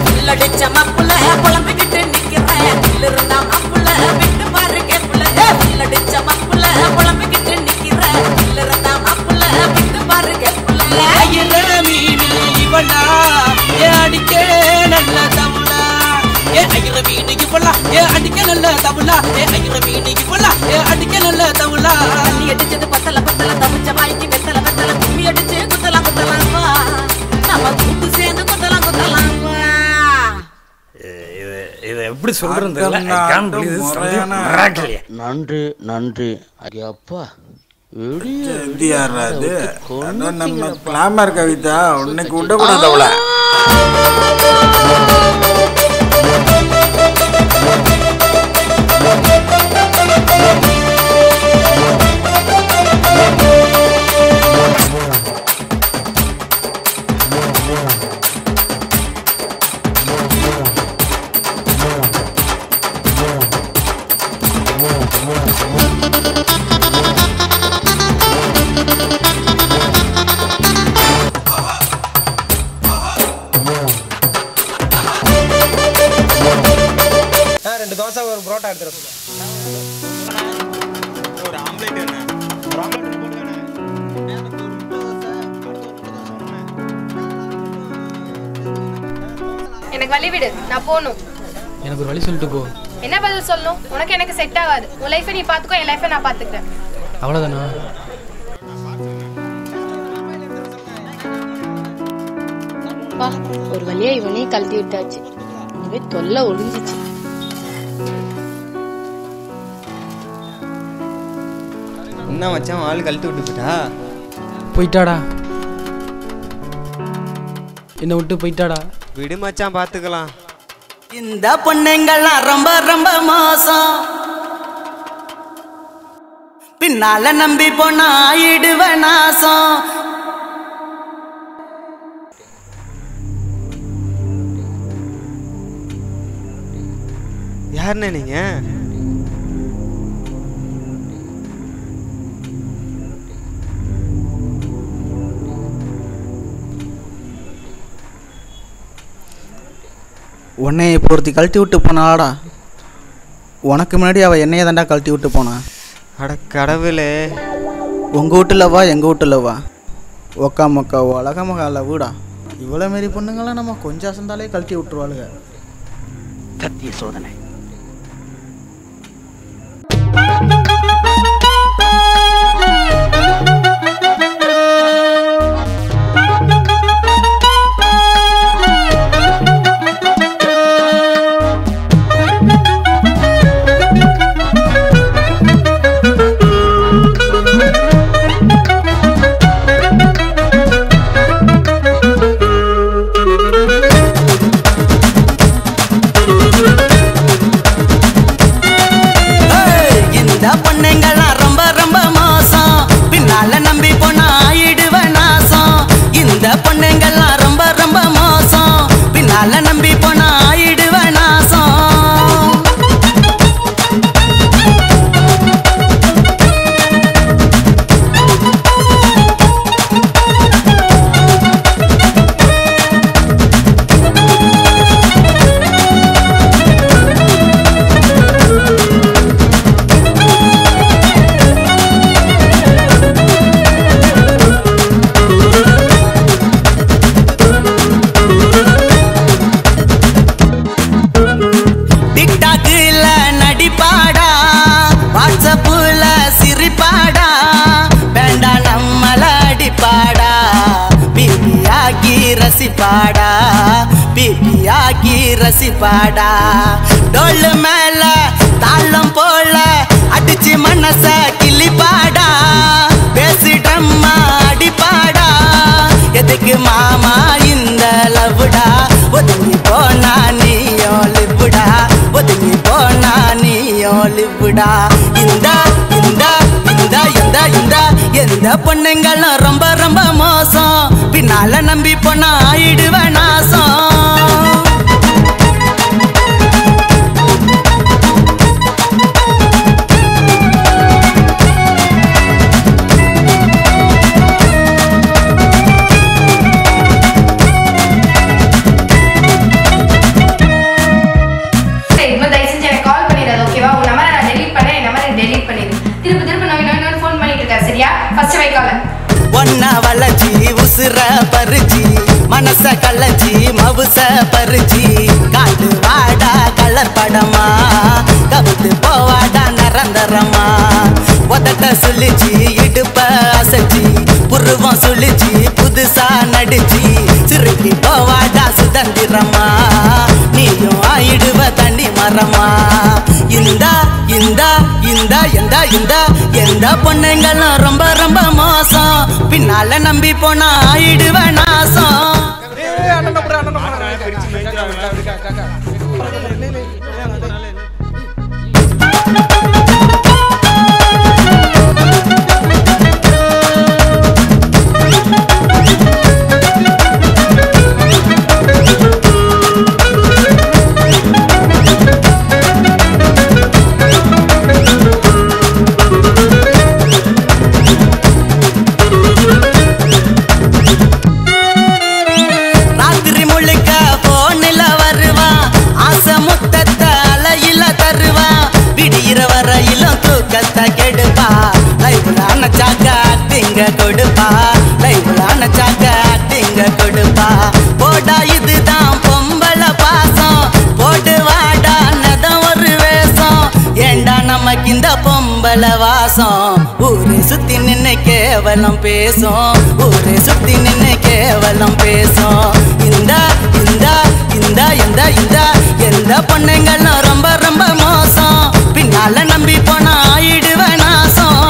புல்லடிச்ச மப்புல புலம்பிக்கிட்டு நிக்கிறேன் இருந்தா மப்புல விட்டு பாரு கேப்புல. புல்லடிச்ச மப்புல புலம்பிக்கிட்டு நிக்கிறேன் இருந்தா மப்புல விட்டு பாரு கேப்புல. ஐயர மீன் இவளா ஏ அடிக்க நல்ல தவுளா. ஏ ஐயர மீன் இவளா ஏ அடிக்க நல்ல தவுளா. ஏ ஐயர மீன் இவளா ஏ அடிக்க நல்ல தவுளா. தண்ணி அடிச்சது பத்தல பத்தல தவிச்ச வாய்க்கு வெத்தல வெத்தல கும்மி அடிச்சு குத்தலாம் குத்தலாம் வா நம்ம கூட்டு சேர்ந்து குத்தலாம் குத்தலாம் வா. இதை எப்படி சொல்றேன்னு தெரியல. நன்றி நன்றி ஐயப்பா. நம்ம கிளாமர் கவிதா உன்னைக்கு விடக்கூடாது அவளை. ஒரு ஆம்லேட் என்ன ஒரு ஆம்லேட் போடுவானே எனக்கு வழி விடு, நான் போகணும். எனக்கு ஒரு வழி சொல்லிட்டு போ. என்ன பதில் சொல்லணும்? உனக்கு எனக்கு செட் ஆகாது. உன் லைஃபை நீ பார்த்துக்கோ, என் லைஃபை நான் பார்த்துக்கிறேன். அவ்வளோதானா? ஒரு வழியா இவனே கழட்டி விட்டாச்சு. இனிமே தொல்லை ஒளிஞ்சிச்சு. என்ன மச்சான் ஆள் கழட்டி விட்டு போயிட்டா? போயிட்டாடா, என்ன விட்டு போயிட்டாடா. விடு மச்சான் பார்த்துக்கலாம். இந்த பொண்ணுங்கள்லாம் ரொம்ப ரொம்ப மோசம். பின்னால நம்பி போனா ஆயிடுவ நாசம். யாருண்ணே நீங்க? உன்னை இப்போ ஒருத்தி கழட்டி விட்டு போனாடா. உனக்கு முன்னாடி அவள் என்னைய தாண்டா கழட்டி விட்டு போனா. அட கடவுளே. உங்கள் வீட்டில் வா எங்கள் வீட்டில் வா. ஒக்கா மக்கா உலக மகால வீடா. இவ்வளோ மாரி பொண்ணுங்களாம் நம்ம கொஞ்சம் அசந்தாலே கழட்டி விட்டுருவாளுங்க. சத்திய சோதனை. ரசிப்பாடா பிபியாகி ரசிப்பாடா. டோல் மேல தாளம் போல அடிச்சு மனச கிளிப்பாடா. பேசிட்டம்மா அடிப்பாடா. எதுக்கு மாமா இந்த லவ்டா? ஒதுங்கி போனா நீயோ லிவ்டா. ஒதுங்கி போனா நீயோ லிவ்டா. இந்த இந்த இந்த இந்த இந்த எந்த பொண்ணுங்களும் ரொம்ப ரொம்ப மோசம். பின்னால நம்பி போனா ஆயிடுவ நாசம். ஒன்ன வளச்சி உசுர பறிச்சி மனச கள்ளச்சி மவுச பறிச்சி காட்டு வாடா கலர் படமா கவித்து போவாடா நிரந்தரமா. உதட்ட சுழிச்சி இடுப்ப அசைச்சி புருவம் சுழிச்சி புதுசா நடிச்சி சிறுக்கி போவாடா சுதந்திரமா. நீயும் ஆயிடுவ தண்ணி மரமா. இந்த இந்த இந்த இந்த இந்த எந்த பொண்ணுங்களும் ரொம்ப ரொம்ப மோசம். பின்னால நம்பி போனா ஆயிடுவ நாசம். ராத்திரி முழுக்க போனில வருவா ஆசை முத்த கேவலம் பேசும் ஊரை சுத்தி நின்று கேவலம் பேசும் இந்த இந்த இந்த இந்த இந்த எந்த பொண்ணுங்களும் ரொம்ப ரொம்ப மோசம் பின்னால நம்பி போனா ஆயிடுவேன் நாசம்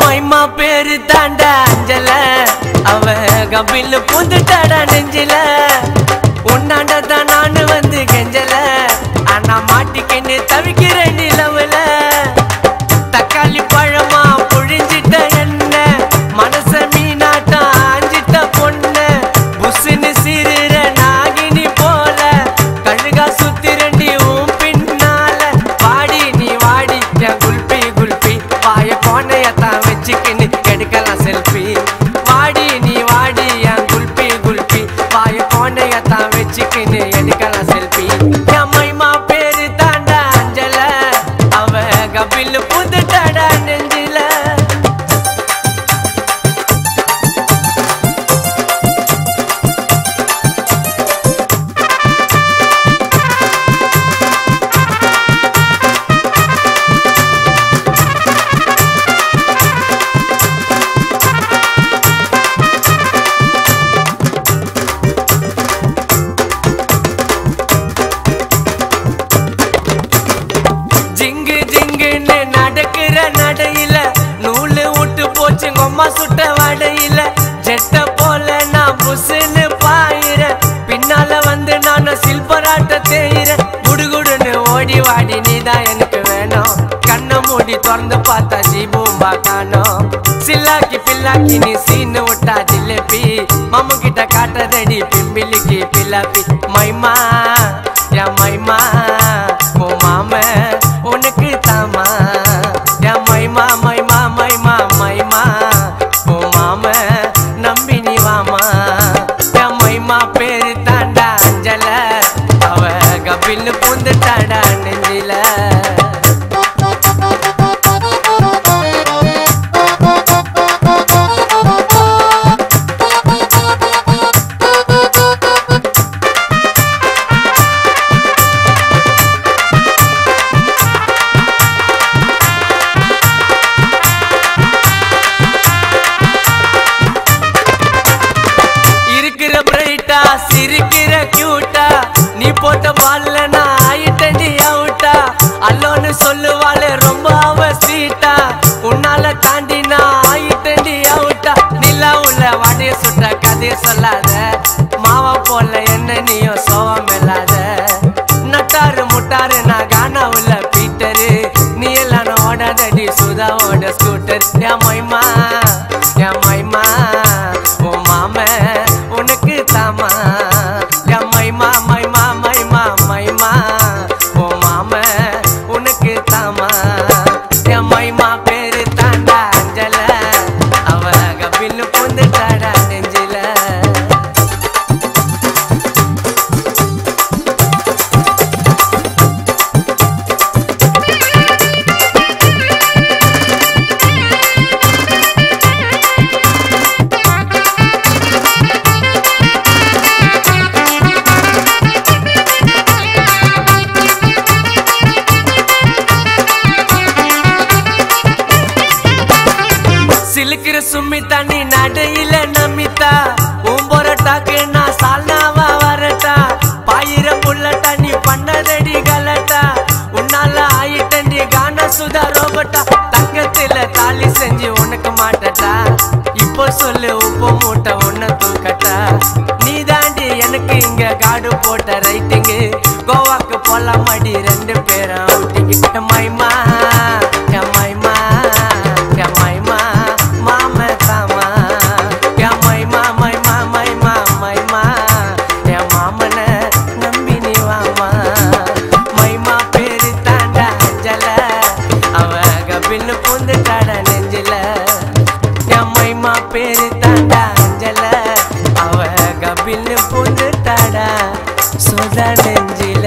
மைமா பேரு தாண்டா அஞ்சல அவ கபில் புந்துட்டாடா நெஞ்சில உன்னாண்டதான் நானு வந்து கெஞ்சல ஆனா மாட்டிக்கின்னு தவிக்கிறேன் நிலவுல தக்காளி பழமா புழிஞ்சிட்ட என்ன மனச மீனாட்டம் ஆஞ்சிட்ட பொண்ண புசுன்னு சிறுற நாகினி போல கழுகா சுத்திரண்டி உன் பின்னால வாடி நீ வாடி என் குல்பி குல்பி வாய கோணையத்தான் வச்சுக்கின்னு எடுக்கலாம் செல்ஃபி வாடி நீ வாடி என் குல்பி குல்பி வாய கோணையத்தான் வச்சுக்கின்னு எடுக்கலாம் செல்ஃபி என் மைமா பேரு தாண்டா அஞ்சல அவ கபில் புதுட்டாடா நெஞ்சில ஜிங்கு ஜிங்குன்னு நடக்கிற நடையில நூலு விட்டு போச்சு கொம்மா சுட்ட வடையில ஜெட்ட போல நான் புசுன்னு பாயிர பின்னால வந்து நான் சில்பராட்ட தேயிற குடுகுடுன்னு ஓடி வாடி நீதான் எனக்கு வேணும் கண்ணை மூடி திறந்து பார்த்தா ஜீபூம்பா காணோம் சில்லாக்கி பில்லாக்கி நீ சீனு விட்டா ஜிலேபி மாமு கிட்ட காட்டுறடி பிம்பிலிக்கு பில்லாப்பி மைமா என் மைமா ஓ மாம உனக்கு தாமா என் மைமா மைமா மைமா மைமா ஓ மாம நம்பி நீ வாமா என் மைமா பேரு தாண்டா அஞ்சல அவ கபில் பூந்துட்டாடா நெஞ்சில இருக்கிற பிரைட்டா சிரிக்கிற கியூட்டா நீ போட்ட பால்ல நான் ஆயிட்டண்டி அவுட்டா அல்லோன்னு சொல்லுவாளே ரொம்ப அவ ஸ்வீட்டா உன்னால தாண்டி நான் ஆயிட்டண்டி அவுட்டா நிலா உள்ள வாடைய சுட்ட கதைய சொல்லாத மாவா போல என்ன நீயும் சோவம் இல்லாத நட்டாரு முட்டாரு நான் கானா உள்ள பீட்டரு நீ எல்லாம் ஓடாதடி சுதாவோட ஸ்கூட்டர் என் மைமா என் மைமா ஓ மாம உனக்கு தாமா என் மைமா மைமா மைமா மைமா ஓ மாம உனக்கு தாமா என் மைமா பேரு தாண்டா அஞ்சல அவ கபில் பூந்துட்டாடா நெஞ்சில சிலுக்கிற சுமிதா நீ நடையில நமித்தா உம்பொரட்டாக்கு நான் சால்னாவா வரட்டா பாயிர புள்ளட்டா நீ பண்ணதடி கலட்டா உன்னால ஆயிட்டண்டி கான சுதா ரோபட்டா தங்கத்துல தாலி செஞ்சு உனக்கு மாட்டட்டா இப்போ சொல்லு உப்பு மூட்டை உன்ன தூக்கட்டா நீ தாண்டி எனக்கு இங்க காடு போட்ட ரைட்டிங்கு கோவாக்கு போலாம் அடி 2 பேரும் அவுட்டிங்கு மைமா என் மைமா என் மைமா மாம தாமா என் மைமா மைமா அம்மா பேரு தாண்டா அஞ்சல அவ கபில் பூந்து தாடா சுதா நெஞ்சில